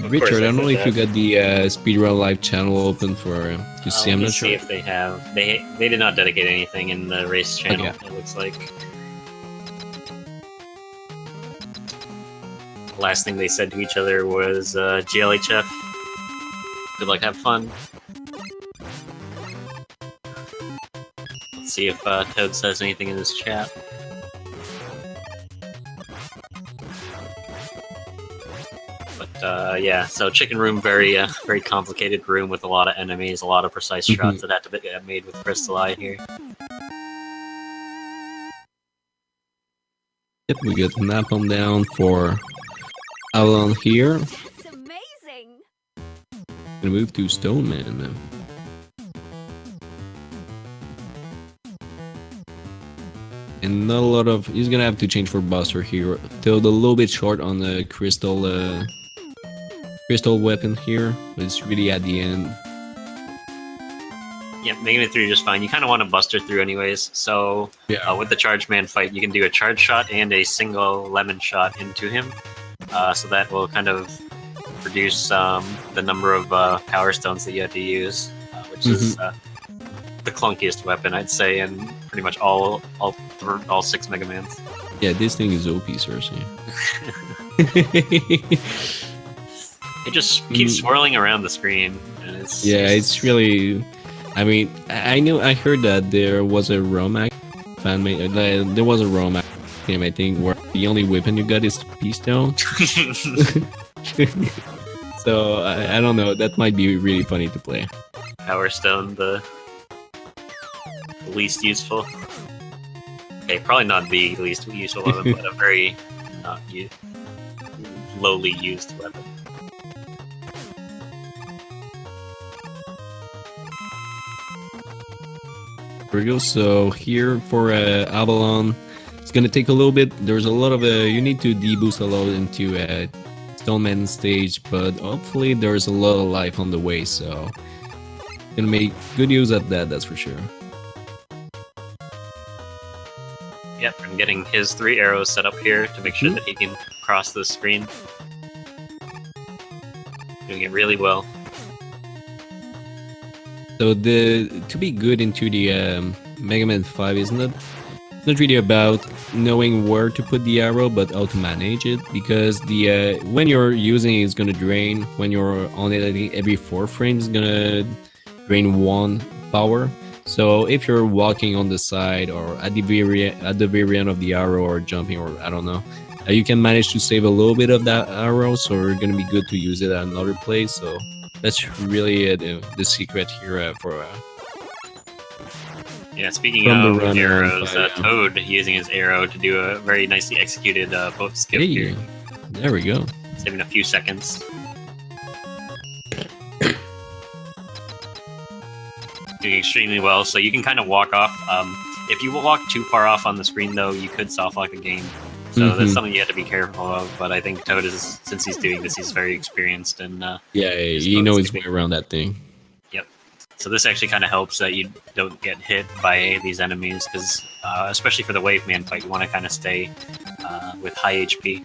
Richard, I don't know if you got the Speedrun Live channel open for to see. I'm not sure. See if they have. They did not dedicate anything in the race channel. Okay. It looks like. The last thing they said to each other was GLHF. Good luck, have fun. Let's see if Toad says anything in this chat. But yeah, so chicken room, very very complicated room with a lot of enemies, a lot of precise shots that have to be made with Crystal Eye here. Yep, we got Napalm down for Avalon here. That's amazing. Gonna move to Stoneman now. And not a lot of... He's gonna have to change for Buster here. Toad a little bit short on the crystal weapon here, but it's really at the end. Yeah, making it through just fine. You kind of want to Buster through anyways, so with the Charge Man fight, you can do a Charge Shot and a single Lemon Shot into him. So that will kind of reduce the number of Power Stones that you have to use, which is the clunkiest weapon, I'd say, in pretty much all 6 Mega Mans. Yeah, this thing is OP, seriously. It just keeps swirling around the screen. And it's really... I mean, I heard that there was a Romac fan made... there was a Romac game, I think, where the only weapon you got is P-Stone. So, I don't know, that might be really funny to play. Power Stone, the least useful. Okay, probably not the least useful weapon, but a very not lowly used weapon. There we go. So here for Avalon, it's gonna take a little bit. There's a lot of you need to deboost a lot into Stoneman stage, but hopefully there's a lot of life on the way. So gonna make good use of that. That's for sure. Yep, I'm getting his 3 arrows set up here to make sure that he can cross the screen. Doing it really well. So to be good into the Mega Man 5 is not really about knowing where to put the arrow, but how to manage it. Because the when you're using it, it's gonna drain. When you're on it, I think every 4 frames is gonna drain 1 power. So if you're walking on the side or at the very end of the arrow or jumping or I don't know, you can manage to save a little bit of that arrow. So it's gonna be good to use it at another place. So that's really the secret here for. Yeah, speaking of arrows, Toad using his arrow to do a very nicely executed boat skip here. There we go. Saving a few seconds. Doing extremely well, so you can kind of walk off. If you walk too far off on the screen, though, you could soft lock the game. So that's something you have to be careful of. But I think Toad is, since he's doing this, he's very experienced and he knows his way around that thing. Yep. So this actually kind of helps that you don't get hit by these enemies, because especially for the Wave Man fight, you want to kind of stay with high HP.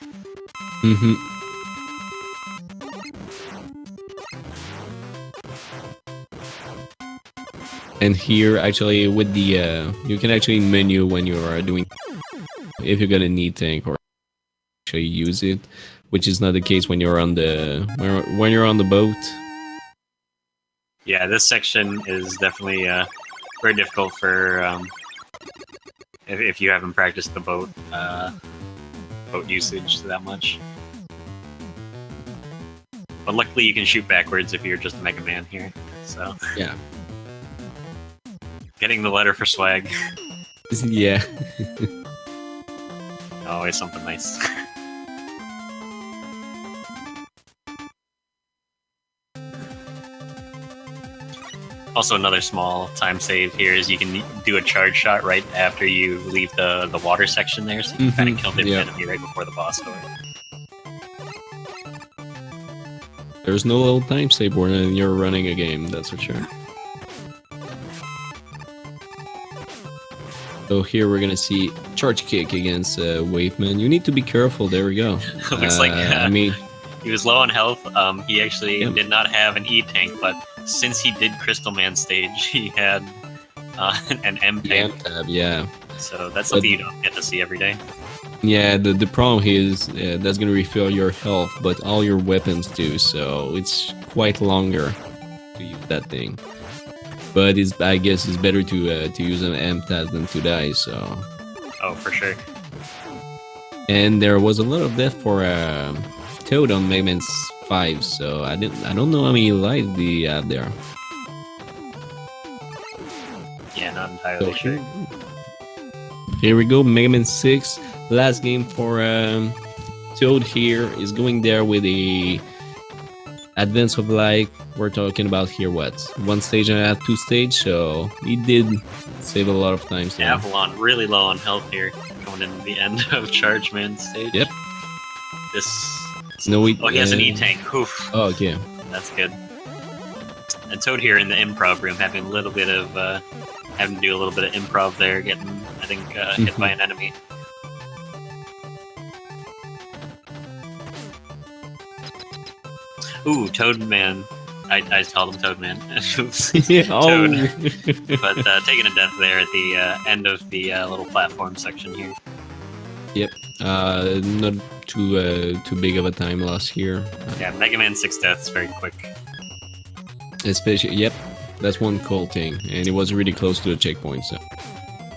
And here, actually, with the you can actually menu when you are doing, if you're gonna need tank or actually use it, which is not the case when you're on the boat. Yeah, this section is definitely very difficult for if you haven't practiced the boat usage that much. But luckily, you can shoot backwards if you're just a Mega Man here. So yeah. Getting the letter for swag. Yeah. Always something nice. Also, another small time save here is you can do a charge shot right after you leave the water section there, so you can kind of kill the enemy right before the boss door. There's no little time save when you're running a game, that's for sure. So here we're gonna see charge kick against Waveman. You need to be careful. There we go. Looks like I mean, he was low on health. He actually did not have an E tank, but since he did Crystal Man stage, he had an M tank. Yeah. So that's something you don't get to see every day. Yeah, the problem is that's gonna refill your health, but all your weapons do. So it's quite longer to use that thing. But I guess it's better to use an M-Tab than to die, so... Oh, for sure. And there was a lot of death for Toad on Mega Man 5, so I don't know how many lives they have there. Yeah, not entirely sure. Here we go, Mega Man 6. Last game for Toad here is going there with a Advance of Light. We're talking about here what? 1 stage and a half, 2 stage, so he did save a lot of time. So. Avalon really low on health here, coming in the end of Charge Man stage. Yep. Oh, he has an E-Tank. Oof. Oh, okay. That's good. And Toad here in the improv room, having a little bit of having to do a little bit of improv there, getting I think hit by an enemy. Ooh, Toad Man. I called him Toad Man. Oops. Toad. But taking a death there at the end of the little platform section here. Yep. Not too big of a time loss here. Yeah, Mega Man 6 deaths very quick. Especially, yep. That's one cool thing, and it was really close to the checkpoint. So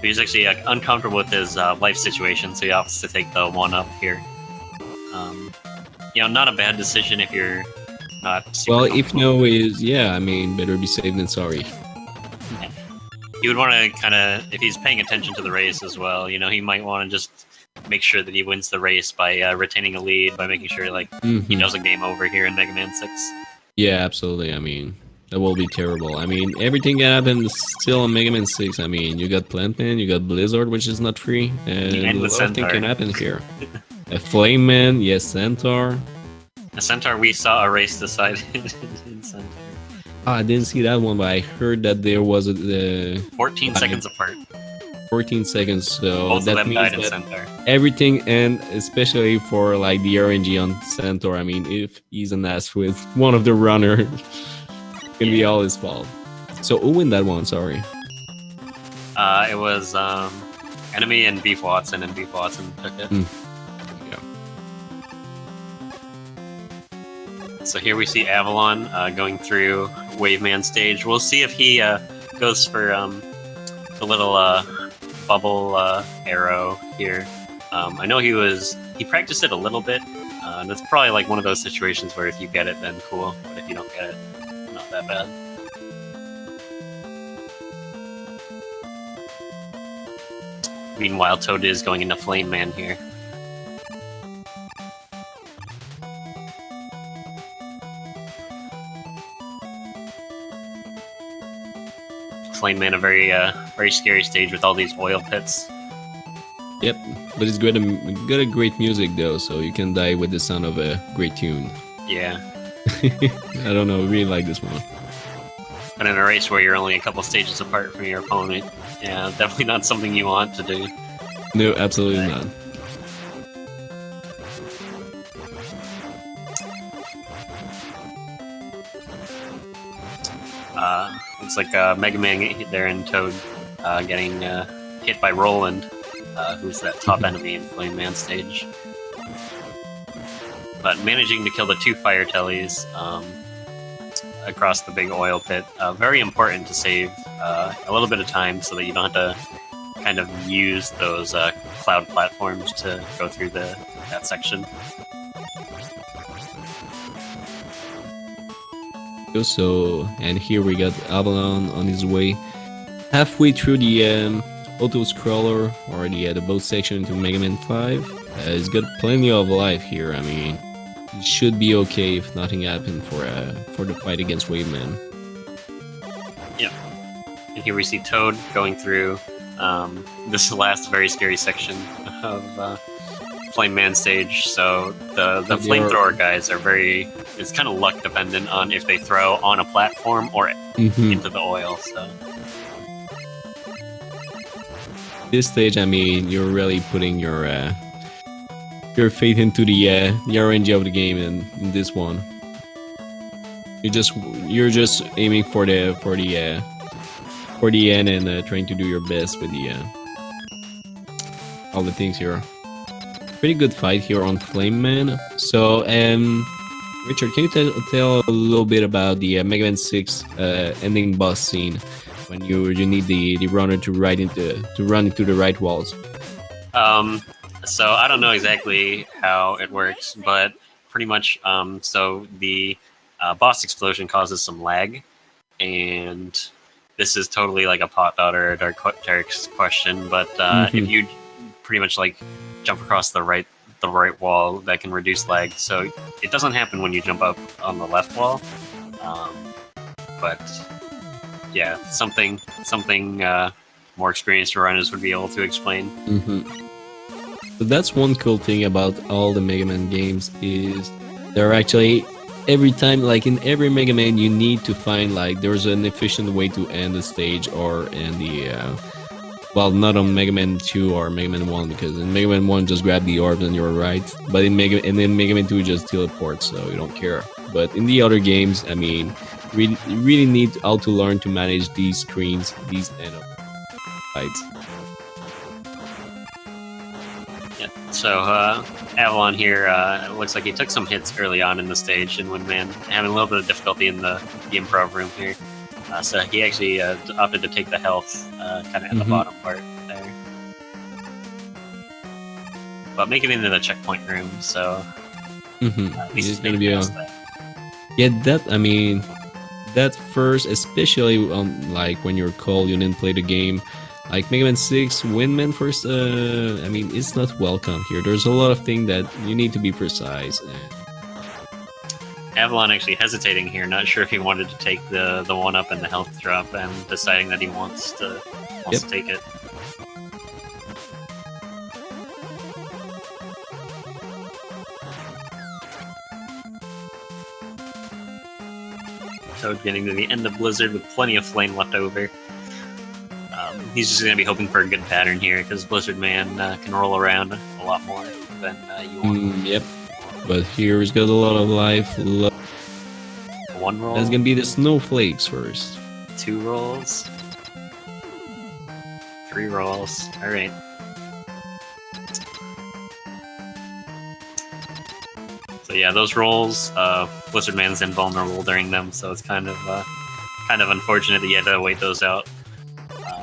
he was actually uncomfortable with his life situation, so he opts to take the 1-up here. Not a bad decision if you're not super well, if no is, yeah, I mean, better be safe than sorry. Yeah. You would want to kind of, if he's paying attention to the race as well, he might want to just make sure that he wins the race by retaining a lead, by making sure, he does a game over here in Mega Man 6. Yeah, absolutely. I mean, that will be terrible. I mean, everything can happen still on Mega Man 6. I mean, you got Plant Man, you got Blizzard, which is not free, and a lot of things can happen here. A Flame Man, yes, Centaur. A Centaur, we saw a race decided in Centaur. I didn't see that one, but I heard that there was a 14 seconds apart. 14 seconds, so both that of them means died in that Centaur. everything, and especially for the RNG on Centaur, I mean, if he's an ass with one of the runners, it's gonna be all his fault. So who win that one? Sorry. It was Enemy and Beef Watson, and Beef Watson took it. So here we see Avalon going through Waveman stage. We'll see if he goes for the little bubble arrow here. I know he practiced it a little bit, and it's probably one of those situations where if you get it, then cool, but if you don't get it, not that bad. Meanwhile, Toad is going into Flame Man here. Flame Man, a very scary stage with all these oil pits. Yep, but it's got a great music though, so you can die with the sound of a great tune. Yeah. I don't know, I really like this one. But in a race where you're only a couple stages apart from your opponent, yeah, definitely not something you want to do. No, absolutely not. Looks like Mega Man there and Toad getting hit by Roland, who's that top enemy in Flame Man stage. But managing to kill the 2 fire tellies across the big oil pit, very important to save a little bit of time so that you don't have to kind of use those cloud platforms to go through that section. So, and here we got Avalon on his way halfway through the auto-scroller, or the boat section into Mega Man 5. He's got plenty of life here. I mean, it should be okay if nothing happened for the fight against Waveman. Yeah. And here we see Toad going through this last very scary section of Flame Man stage. So the flamethrower guys are it's kind of luck dependent on if they throw on a platform or into the oil. So this stage, I mean, you're really putting your faith into the RNG of the game in this one. You're just aiming for the end and trying to do your best with all the things here. Pretty good fight here on Flame Man. So, Richard, can you tell a little bit about the Mega Man 6 ending boss scene when you need the runner to run into the right walls? So I don't know exactly how it works, but pretty much. So the boss explosion causes some lag, and this is totally like a pot dot or a Dark's question. But if you pretty much like jump across the right wall, that can reduce lag. So it doesn't happen when you jump up on the left wall, but yeah, something more experienced runners would be able to explain. So that's one cool thing about all the Mega Man games is they're actually every time, like in every Mega Man, you need to find like there's an efficient way to end the stage or end the well, not on Mega Man 2 or Mega Man 1, because in Mega Man 1 just grab the orbs and you're right, but in Mega Man 2 just teleport, so you don't care. But in the other games, I mean, you really need how to learn to manage these screens, these end of fights. Yeah. So Avalon here looks like he took some hits early on in the stage, and Windman having a little bit of difficulty in the improv room here. So he actually opted to take the health kind of at the bottom part there. But make it into the checkpoint room, so at least he's gonna be on. Yeah, I mean, that first, especially on like when you're cold, you didn't play the game. Like Mega Man 6, Windman first, I mean, it's not welcome here. There's a lot of things that you need to be precise. Avalon actually hesitating here, not sure if he wanted to take the 1-up and the health drop, and deciding that he wants to take it. Toad getting to the end of Blizzard with plenty of flame left over. He's just going to be hoping for a good pattern here, because Blizzard Man can roll around a lot more than you want. Yep. But here's got a lot of life. 1 roll. That's gonna be the snowflakes first. 2 rolls. 3 rolls. Alright. So yeah, those rolls, Blizzard Man's invulnerable during them, so it's kind of unfortunate that you had to wait those out.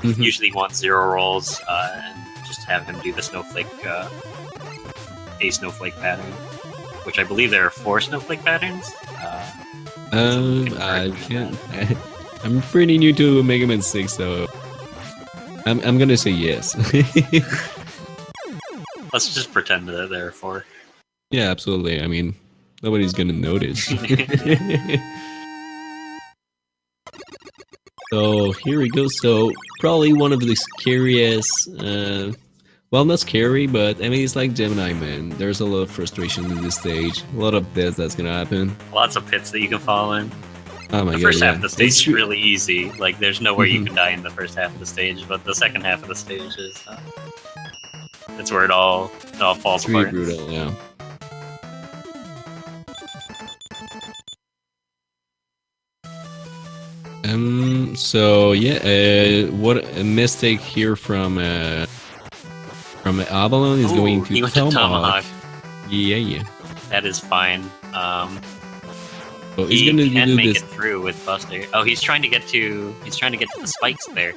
Usually you want 0 rolls, and just have him do the snowflake, a snowflake pattern, which I believe there are 4 snowflake patterns. I can't. I'm pretty new to Mega Man 6, so I'm gonna say yes. Let's just pretend that there are 4. Yeah, absolutely. I mean, nobody's gonna notice. So here we go. So probably one of the scariest. Well, not scary, but I mean, it's like Gemini Man. There's a lot of frustration in this stage. A lot of deaths that's gonna happen. Lots of pits that you can fall in. Oh my god! The first half of the stage is really easy. Like, there's nowhere you can die in the first half of the stage, but the second half of the stage is that's where it all falls apart. Pretty brutal, yeah. So yeah, what a mistake here from Avalon is going to Tomahawk. Yeah. That is fine. So he can make it through with Buster. Oh, he's trying to get to the spikes there.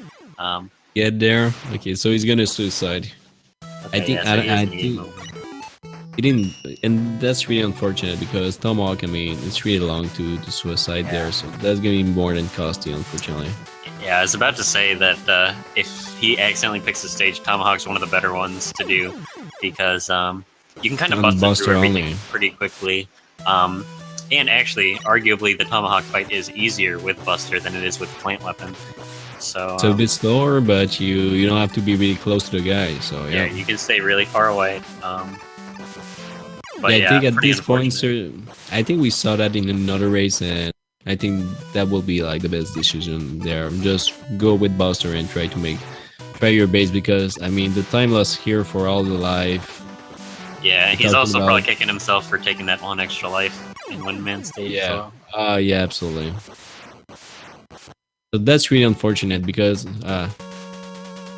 Get there. Okay, so he's gonna suicide. Okay, I think he didn't, and that's really unfortunate because Tomahawk, I mean, it's really long to suicide there, so that's gonna be more than costly, unfortunately. Yeah, I was about to say that if he accidentally picks the stage, Tomahawk's one of the better ones to do, because you can kind of bust through everything pretty quickly. And actually, arguably, the Tomahawk fight is easier with Buster than it is with Plant Weapon. So it's a bit slower, but you don't have to be really close to the guy, so yeah. Yeah, you can stay really far away. But I think at this point, I think we saw that in another race, and I think that will be like the best decision there. Just go with Buster and try your base, because I mean the time loss here for all the life. Yeah, he's also probably kicking himself for taking that 1 extra life in Windman stage. Yeah, yeah, absolutely. So that's really unfortunate because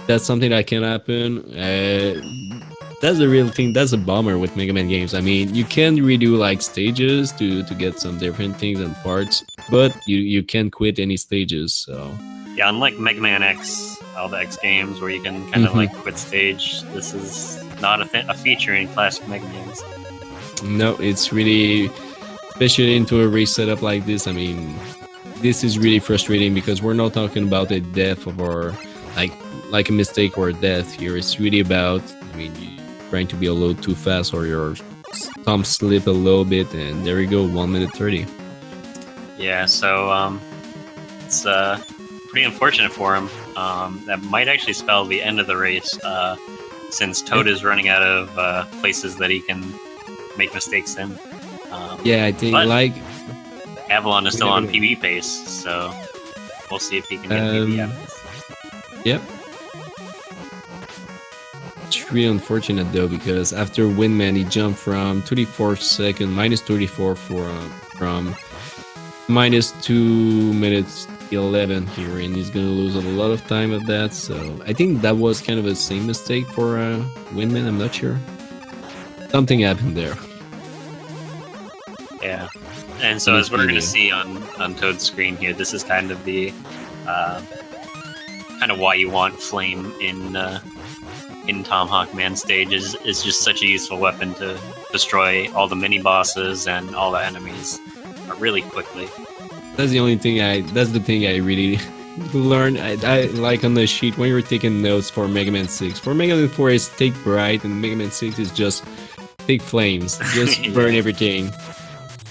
that's something that can happen. That's the real thing. That's a bummer with Mega Man games. I mean, you can redo like stages to get some different things and parts, but you can't quit any stages. So yeah, unlike Mega Man X, all the X games where you can kind of like quit stage, this is not a feature in classic Mega Mans. No, it's really, especially into a race setup like this. I mean, this is really frustrating because we're not talking about a death of our like a mistake or a death here. It's really about, I mean, you trying to be a little too fast or your thumb slip a little bit, and there you go, 1 minute 30. Yeah, so it's pretty unfortunate for him. That might actually spell the end of the race, since Toad is running out of places that he can make mistakes in. Yeah, I think like Avalon is still on PB pace, so we'll see if he can get PB out of this. Yep. It's really unfortunate though, because after Windman he jumped from 24 second minus 34 from minus 2 minutes 11 here, and he's gonna lose a lot of time at that. So I think that was kind of the same mistake for Windman. I'm not sure. Something happened there. Yeah, and so as we're gonna see on Toad's screen here, this is kind of the kind of why you want Flame in Tomahawk Man stage is just such a useful weapon to destroy all the mini bosses and all the enemies really quickly. That's the only thing that's the thing I really learned. I like on the sheet when you were taking notes for Mega Man 6. For Mega Man 4 is take Bright, and Mega Man 6 is just take Flames, just burn everything.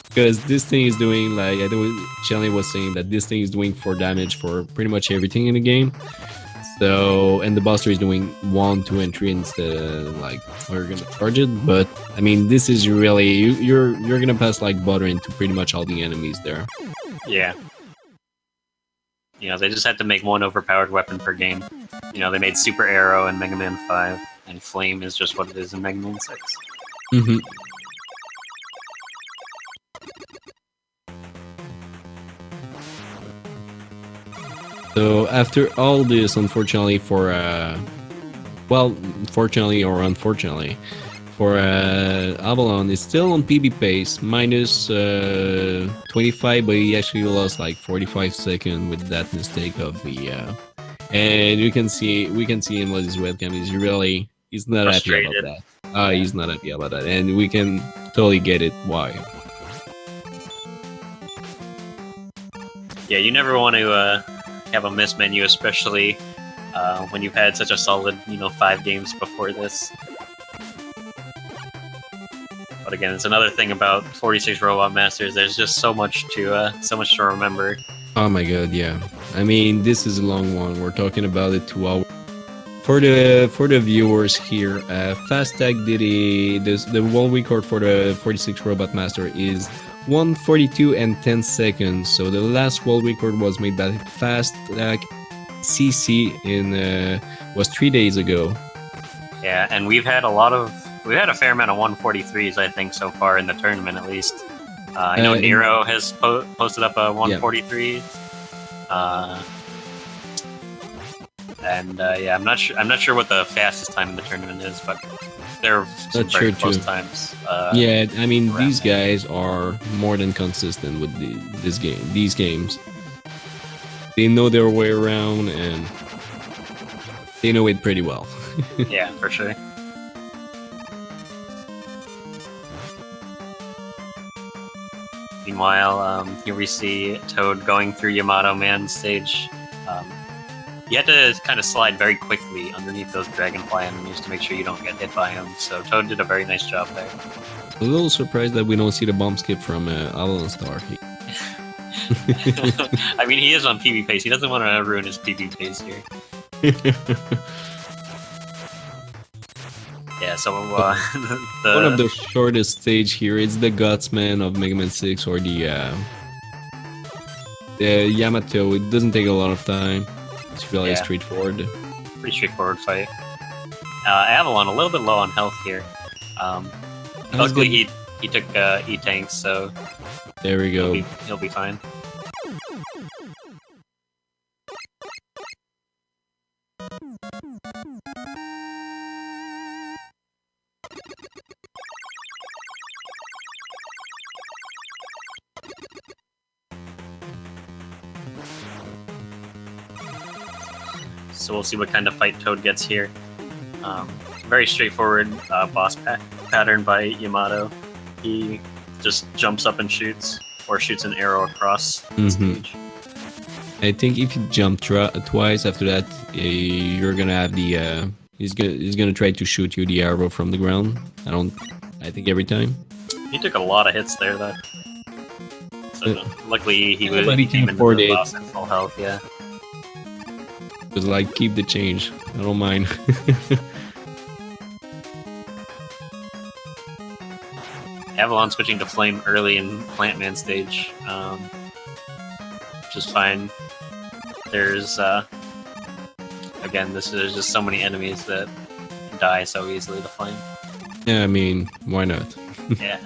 Because this thing is doing, like I think Shelly was saying, that this thing is doing 4 damage for pretty much everything in the game. So, and the Buster is doing 1, 2, and 3 instead of like we're gonna charge it. But I mean, this is really you're gonna pass like butter into pretty much all the enemies there. Yeah. You know, they just had to make one overpowered weapon per game. You know, they made Super Arrow in Mega Man 5, and Flame is just what it is in Mega Man 6. Mm-hmm. So after all this, unfortunately for well, fortunately or unfortunately for Avalon is still on PB pace, minus 25, but he actually lost like 45 seconds with that mistake of the and we can see him with his webcam. He's not happy about that. He's not happy about that, and we can totally get it why. Yeah, you never want to have a miss menu, especially when you've had such a solid, 5 games before this. But again, it's another thing about 46 Robot Masters. There's just so much to remember. Oh my god, yeah. I mean, this is a long one. We're talking about it 2 hours. For the viewers here, Fastag did the world record for the 46 Robot Master is 1:42 and 10 seconds. So the last world record was made by Fastag CC was 3 days ago. Yeah, and we've had a fair amount of 143s, I think, so far in the tournament at least. I know Nero has posted up a 143. Yeah. Yeah, I'm not sure what the fastest time in the tournament is, but there are some very close times. Yeah, I mean, these guys are more than consistent with these games. They know their way around, and they know it pretty well. Yeah, for sure. Meanwhile, here we see Toad going through Yamato Man stage. You have to kind of slide very quickly underneath those dragonfly enemies to make sure you don't get hit by them. So Toad did a very nice job there. A little surprised that we don't see the bomb skip from AvalonStar. I mean, he is on PB pace. He doesn't want to ruin his PB pace here. Yeah, so one of the shortest stage here is the Gutsman of Mega Man 6 or the Yamato. It doesn't take a lot of time. It's really straightforward. Pretty straightforward fight. Avalon a little bit low on health here. Luckily he took E-tanks, so there we go. He'll be fine. So we'll see what kind of fight Toad gets here. Very straightforward boss pattern by Yamato. He just jumps up and shoots, or shoots an arrow across the stage. I think if you jump twice after that, you're gonna have the he's gonna try to shoot you the arrow from the ground. I think every time. He took a lot of hits there, though. So luckily he but he came can into afford the it. boss at full health. Yeah. Just like keep the change. I don't mind. Avalon switching to Flame early in Plant Man stage. Just fine. There's again, there's just so many enemies that die so easily to Flame. Yeah, I mean, why not? Yeah.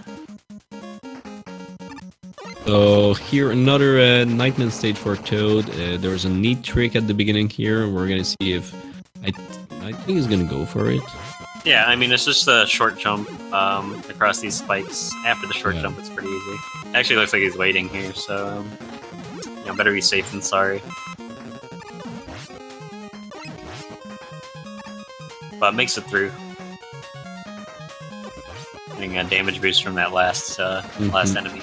So here another Nightman stage for Toad. There was a neat trick at the beginning here. We're gonna see if I think he's gonna go for it. Yeah, I mean it's just a short jump across these spikes. After the short jump, it's pretty easy. Actually, looks like he's waiting here, so you know, better be safe than sorry. But makes it through. Getting a damage boost from that last enemy.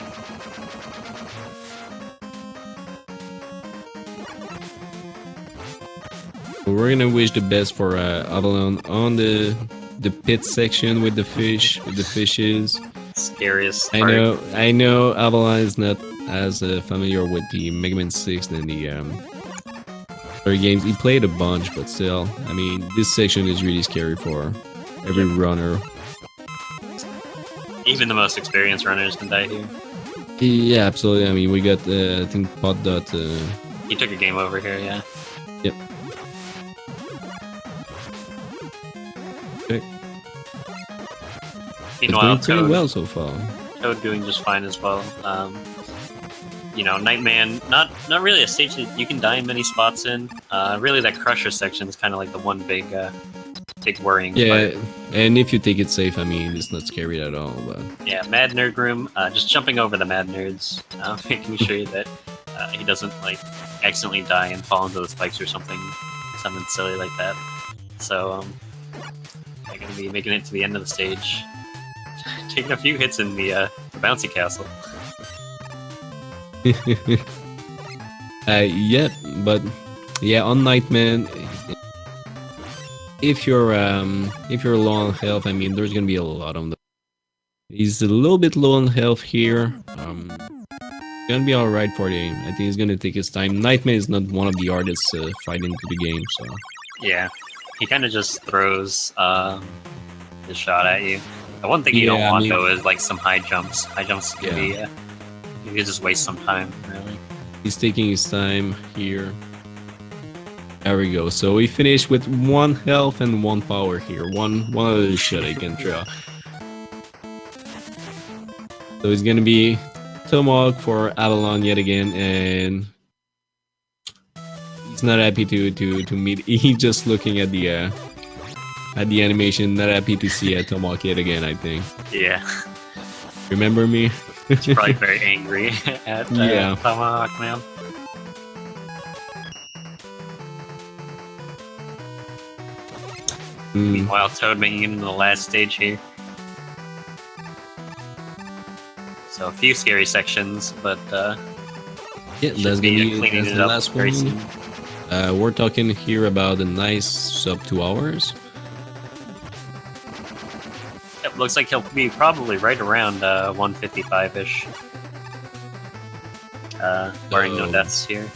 We're gonna wish the best for Avalon on the pit section with the fishes. Scariest part. I know Avalon is not as familiar with the Mega Man 6 than the other games. He played a bunch, but still, I mean, this section is really scary for every runner. Even the most experienced runners can die here. Yeah, absolutely. I mean, we got I think Pot Dot. He took a game over here, yeah. Yep. Okay. Meanwhile, it's doing pretty well so far. Toad doing just fine as well. You know, Nightman, not really a stage that you can die in many spots in. Really, that Crusher section is kind of like the one big worrying part. And if you take it safe, I mean, it's not scary at all. But yeah, Mad Nerd Room, just jumping over the Mad Nerds, making sure that he doesn't like accidentally die and fall into the spikes or something silly like that. So I'm gonna be making it to the end of the stage, taking a few hits in the bouncy castle. yeah, but yeah, on Nightman, if you're low on health, I mean, there's gonna be a lot of them. He's a little bit low on health here. Gonna be all right for the game. I think he's gonna take his time. Nightman is not one of the hardest fighting into the game, so yeah, he kind of just throws the shot at you. The one thing you don't want though is like some high jumps. High jumps can be you could just waste some time, really. He's taking his time here. There we go. So we finished with 1 health and 1 power here. One other shot I can draw. So it's gonna be Tomahawk for Avalon yet again, and he's not happy to meet. He's just looking at the animation, not happy to see Tomahawk yet again, I think. Yeah. Remember me? He's probably very angry at Tomahawk, man. Meanwhile, Toad making it into the last stage here. So a few scary sections, but yeah, that's gonna be the last one. We're talking here about a nice sub 2 hours. It looks like he'll be probably right around 155-ish. Barring no deaths here.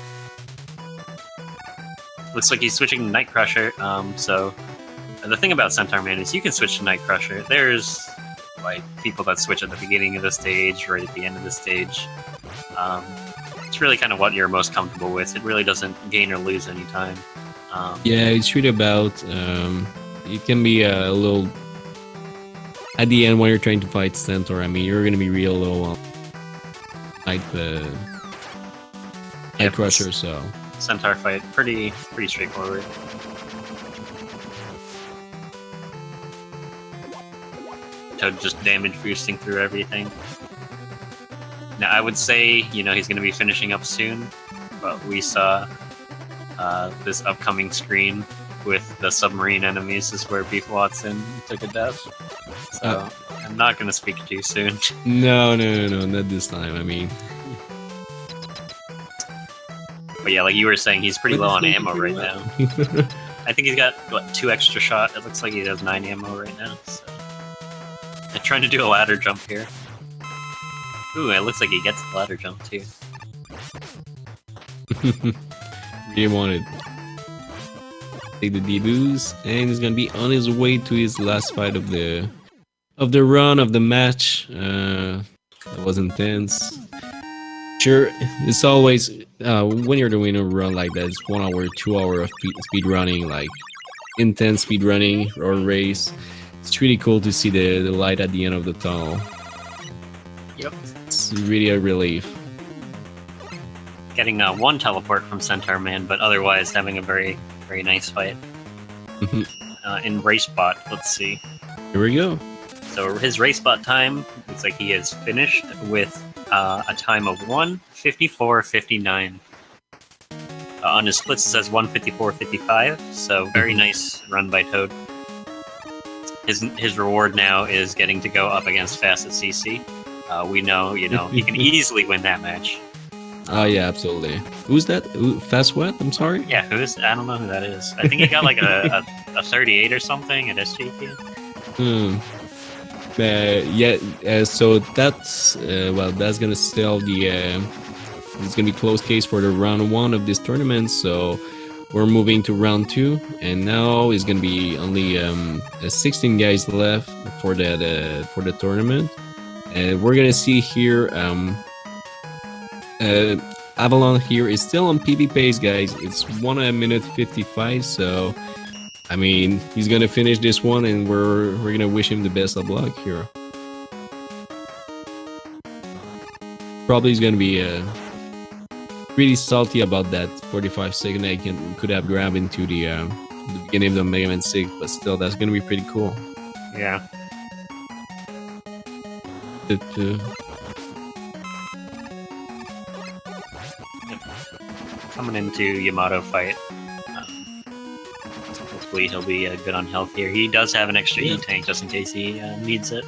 Looks like he's switching to Night Crusher, so the thing about Centaur Man is you can switch to Night Crusher. There's like people that switch at the beginning of the stage, right at the end of the stage. It's really kind of what you're most comfortable with. It really doesn't gain or lose any time. Yeah, it's really about it can be a little at the end when you're trying to fight Centaur. I mean, you're gonna be real low on Night Crusher, so Centaur fight pretty straightforward. Toad just damage boosting through everything. Now I would say, you know, he's going to be finishing up soon, but we saw this upcoming screen with the submarine enemies is where Beef Watson took a death. So I'm not gonna speak too soon. No, not this time. I mean, but yeah, like you were saying, he's pretty but low it's on making ammo pretty right well. now. I think he's got what 2 extra shot. It looks like he has 9 ammo right now. So. I'm trying to do a ladder jump here. Ooh, it looks like he gets the ladder jump too. Really wanted. Take the debuts, and he's gonna be on his way to his last fight of the run of the match. That was intense. Sure, it's always when you're doing a run like that, it's 1 hour, 2 hour of speed running, like intense speed running or race. It's really cool to see the light at the end of the tunnel. Yep. It's really a relief. Getting 1 teleport from Centaur Man, but otherwise having a very, very nice fight. In race bot, let's see. Here we go. So his race bot time looks like he is finished with a time of 1:54:59. On his splits it says 1:54:55, so very nice run by Toad. His reward now is getting to go up against Facet CC. We know, he can easily win that match. Oh yeah, absolutely. Who's that? Fast what? I'm sorry? Yeah, I don't know who that is. I think he got like a 38 or something at SJP. So that's that's gonna sell the it's gonna be close case for the round 1 of this tournament. So we're moving to round 2, and now it's gonna be only 16 guys left for the tournament, and we're gonna see here Avalon here is still on PB pace, guys. It's 1 minute 55, so I mean, he's gonna finish this one, and we're gonna wish him the best of luck here. Probably he's gonna be really salty about that 45-second I could have grabbed into the beginning of the Mega Man 6, but still, that's gonna be pretty cool. Yeah. Coming into Yamato fight. Hopefully he'll be good on health here. He does have an extra E-tank just in case he needs it.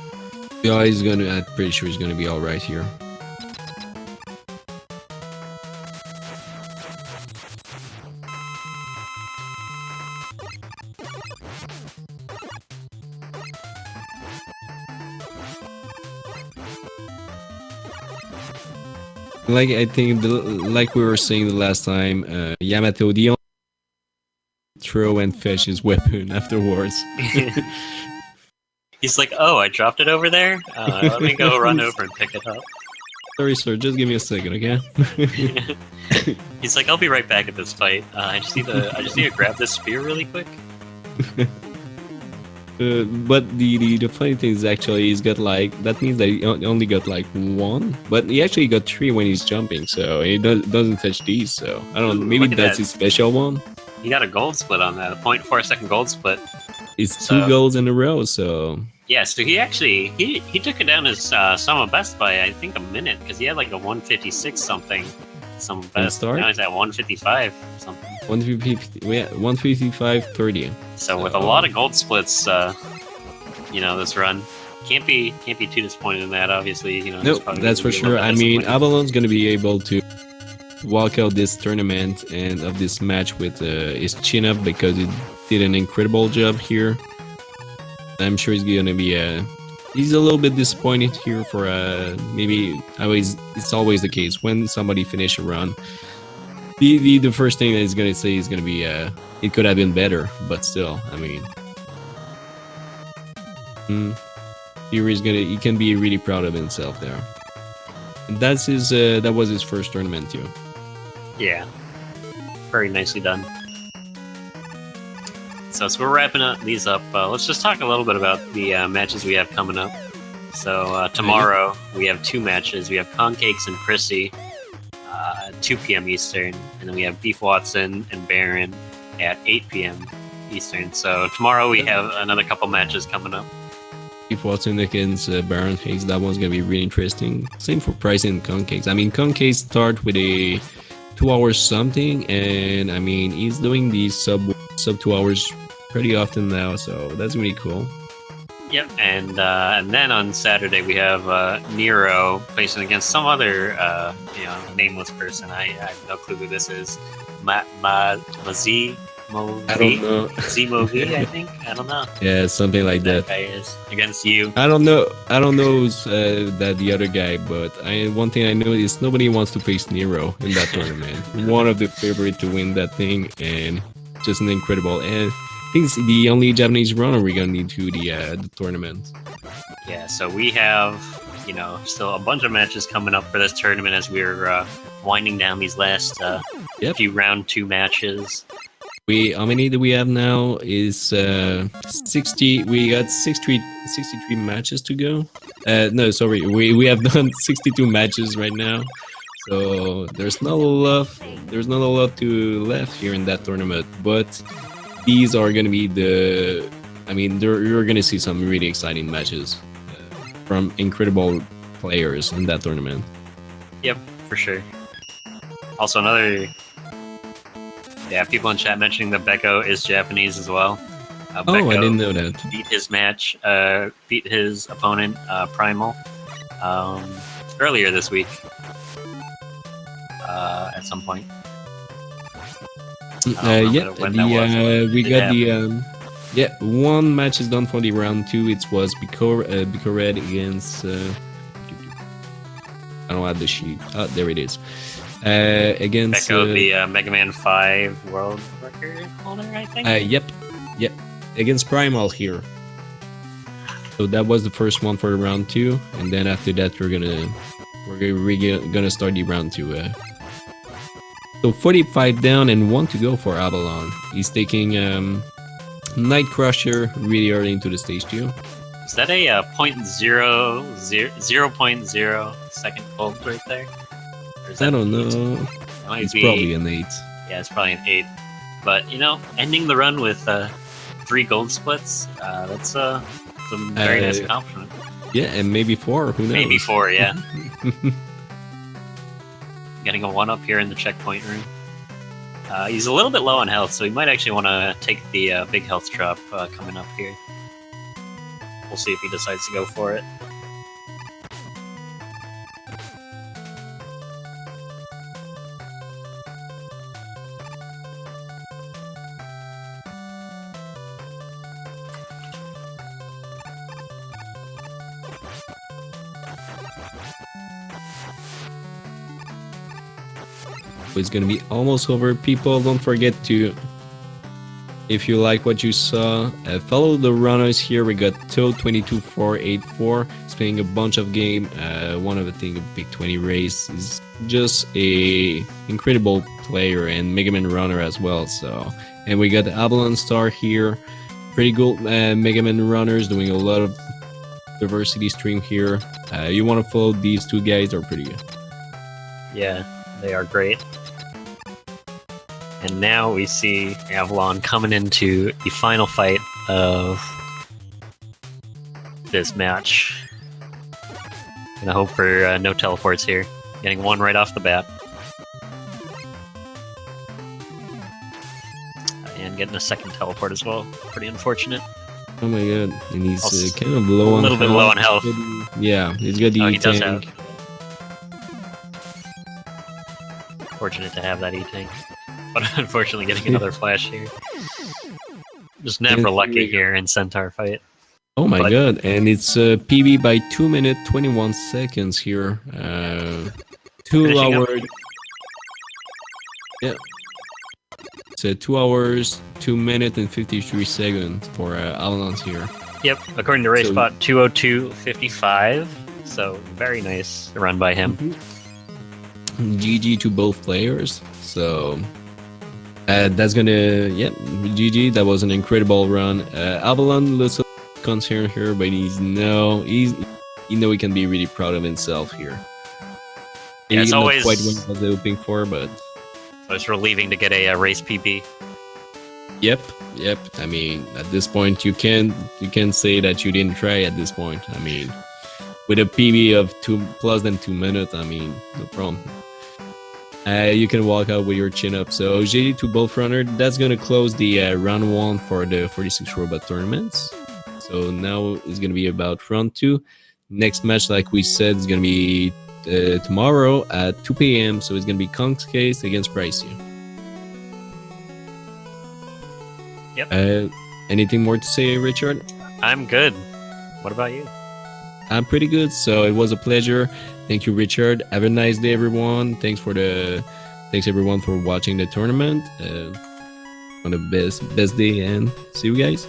Yeah, I'm pretty sure he's gonna be alright here. Like I think, like we were saying the last time, Yamato the throw and fetch his weapon afterwards. He's like, "Oh, I dropped it over there. Let me go run over and pick it up." Sorry, sir. Just give me a second, okay? He's like, "I'll be right back at this fight. I just need to grab this spear really quick." But the funny thing is actually he's got like, that means that he only got like 1, but he actually got 3 when he's jumping, so he doesn't touch these. So I don't know, maybe that's his special one. He got a gold split on that, a 0.4-second gold split. It's 2 golds in a row, so yeah. So he actually he took it down his summer best by I think a minute, because he had like a 156 something. Some best. Now he's at 155 something. 155.30. So with a lot of gold splits, this run can't be too disappointed in that. Obviously, Nope, that's for sure. I mean, Avalon's gonna be able to walk out this tournament and of this match with his chin up, because he did an incredible job here. I'm sure he's gonna be he's a little bit disappointed here for maybe it's always the case when somebody finish a run. The first thing that he's gonna say is gonna be it could have been better, but still, I mean, he can be really proud of himself there. And that's his that was his first tournament too. Yeah, very nicely done. So as we're wrapping these up, let's just talk a little bit about the matches we have coming up. So tomorrow we have 2 matches. We have Concakes and Prissy, 2 p.m. Eastern, and then we have Beef Watson and Baron at 8 p.m. Eastern. So tomorrow we have another couple matches coming up. Beef Watson against Baron Hayes, that one's gonna be really interesting. Same for Price and Concakes. I mean, Concakes start with a 2 hours something, and I mean, he's doing these sub 2 hours pretty often now, so that's really cool. Yep, and then on Saturday we have Nero facing against some other nameless person. I have no clue who this is. Mazi I don't know. Zemo V, I think. I don't know. Yeah, something like that. Guy is against you. I don't know. I don't know who's that the other guy, but one thing I know is nobody wants to face Nero in that tournament. One of the favorite to win that thing, and just an incredible. And I think it's the only Japanese runner we're gonna need to the tournament. Yeah, so we have still a bunch of matches coming up for this tournament as we're winding down these last few round 2 matches. How many do we have now? Is 60. We got 63 matches to go. No, sorry, we have done 62 matches right now. So there's not a lot to left here in that tournament. But these are gonna be you're gonna see some really exciting matches from incredible players in that tournament. Yep, for sure. Also, people in chat mentioning that Becco is Japanese as well. Becco I didn't know that. Beat his opponent, Primal, earlier this week. At some point. One match is done for the round 2. It was Bicored against. I don't have the sheet. Oh, there it is. Against Becco, the Mega Man 5 world record holder, I think. Yep, against Primal here. So that was the first one for round 2, and then after that we're gonna start the round 2. So 45 down and 1 to go for Avalon. He's taking Night Crusher really early into the stage 2. Is that a 0.0 second cold right there? I don't know. It's probably an 8. Yeah, it's probably an 8. But ending the run with 3 gold splits, that's some very nice accomplishment. Yeah, and maybe 4. Who knows? Maybe 4, yeah. Getting a 1-up here in the checkpoint room. He's a little bit low on health, so he might actually want to take the big health drop coming up here. We'll see if he decides to go for it. It's gonna be almost over. People, don't forget to, if you like what you saw, follow the runners here. We got Toad22484. He's playing a bunch of game. One of the thing, a big 20 race. Is just a incredible player and Mega Man runner as well. So, and we got AvalonStar here. Pretty good Mega Man runners doing a lot of diversity stream here. You want to follow these 2 guys? They're pretty good. Yeah, they are great. And now we see Avalon coming into the final fight of this match. Gonna hope for no teleports here. Getting 1 right off the bat. And getting a second teleport as well. Pretty unfortunate. Oh my god. And he's kind of low on health. A little bit low on health. Yeah, he's got the E-Tank. Fortunate to have that E-Tank. But unfortunately getting another flash here. Just never lucky here in Centaur fight. Oh my god, and it's PB by 2 minutes 21 seconds here. 2 hours. Yeah. It's 2 hours, 2 minutes and 53 seconds for Avalon's here. Yep, according to RaceBot 202.55. So very nice run by him. GG to both players. So that's gonna, GG. That was an incredible run. Avalon looks concerned here, but he can be really proud of himself here. Yeah, it's always quite what I was hoping for, but it's relieving to get a race PB. Yep. I mean, at this point, you can say that you didn't try. At this point, I mean, with a PB of plus than 2 minutes, I mean, no problem. You can walk out with your chin up. So GG to both runner. That's gonna close the round 1 for the 46 robot tournaments. So now it's gonna be about round 2. Next match, like we said, is gonna be tomorrow at 2 p.m. So it's gonna be Konk's Case against Pricey. Yep. Anything more to say, Richard? I'm good. What about you? I'm pretty good. So it was a pleasure. Thank you, Richard. Have a nice day, everyone. Thanks everyone for watching the tournament. On the best day, and see you guys.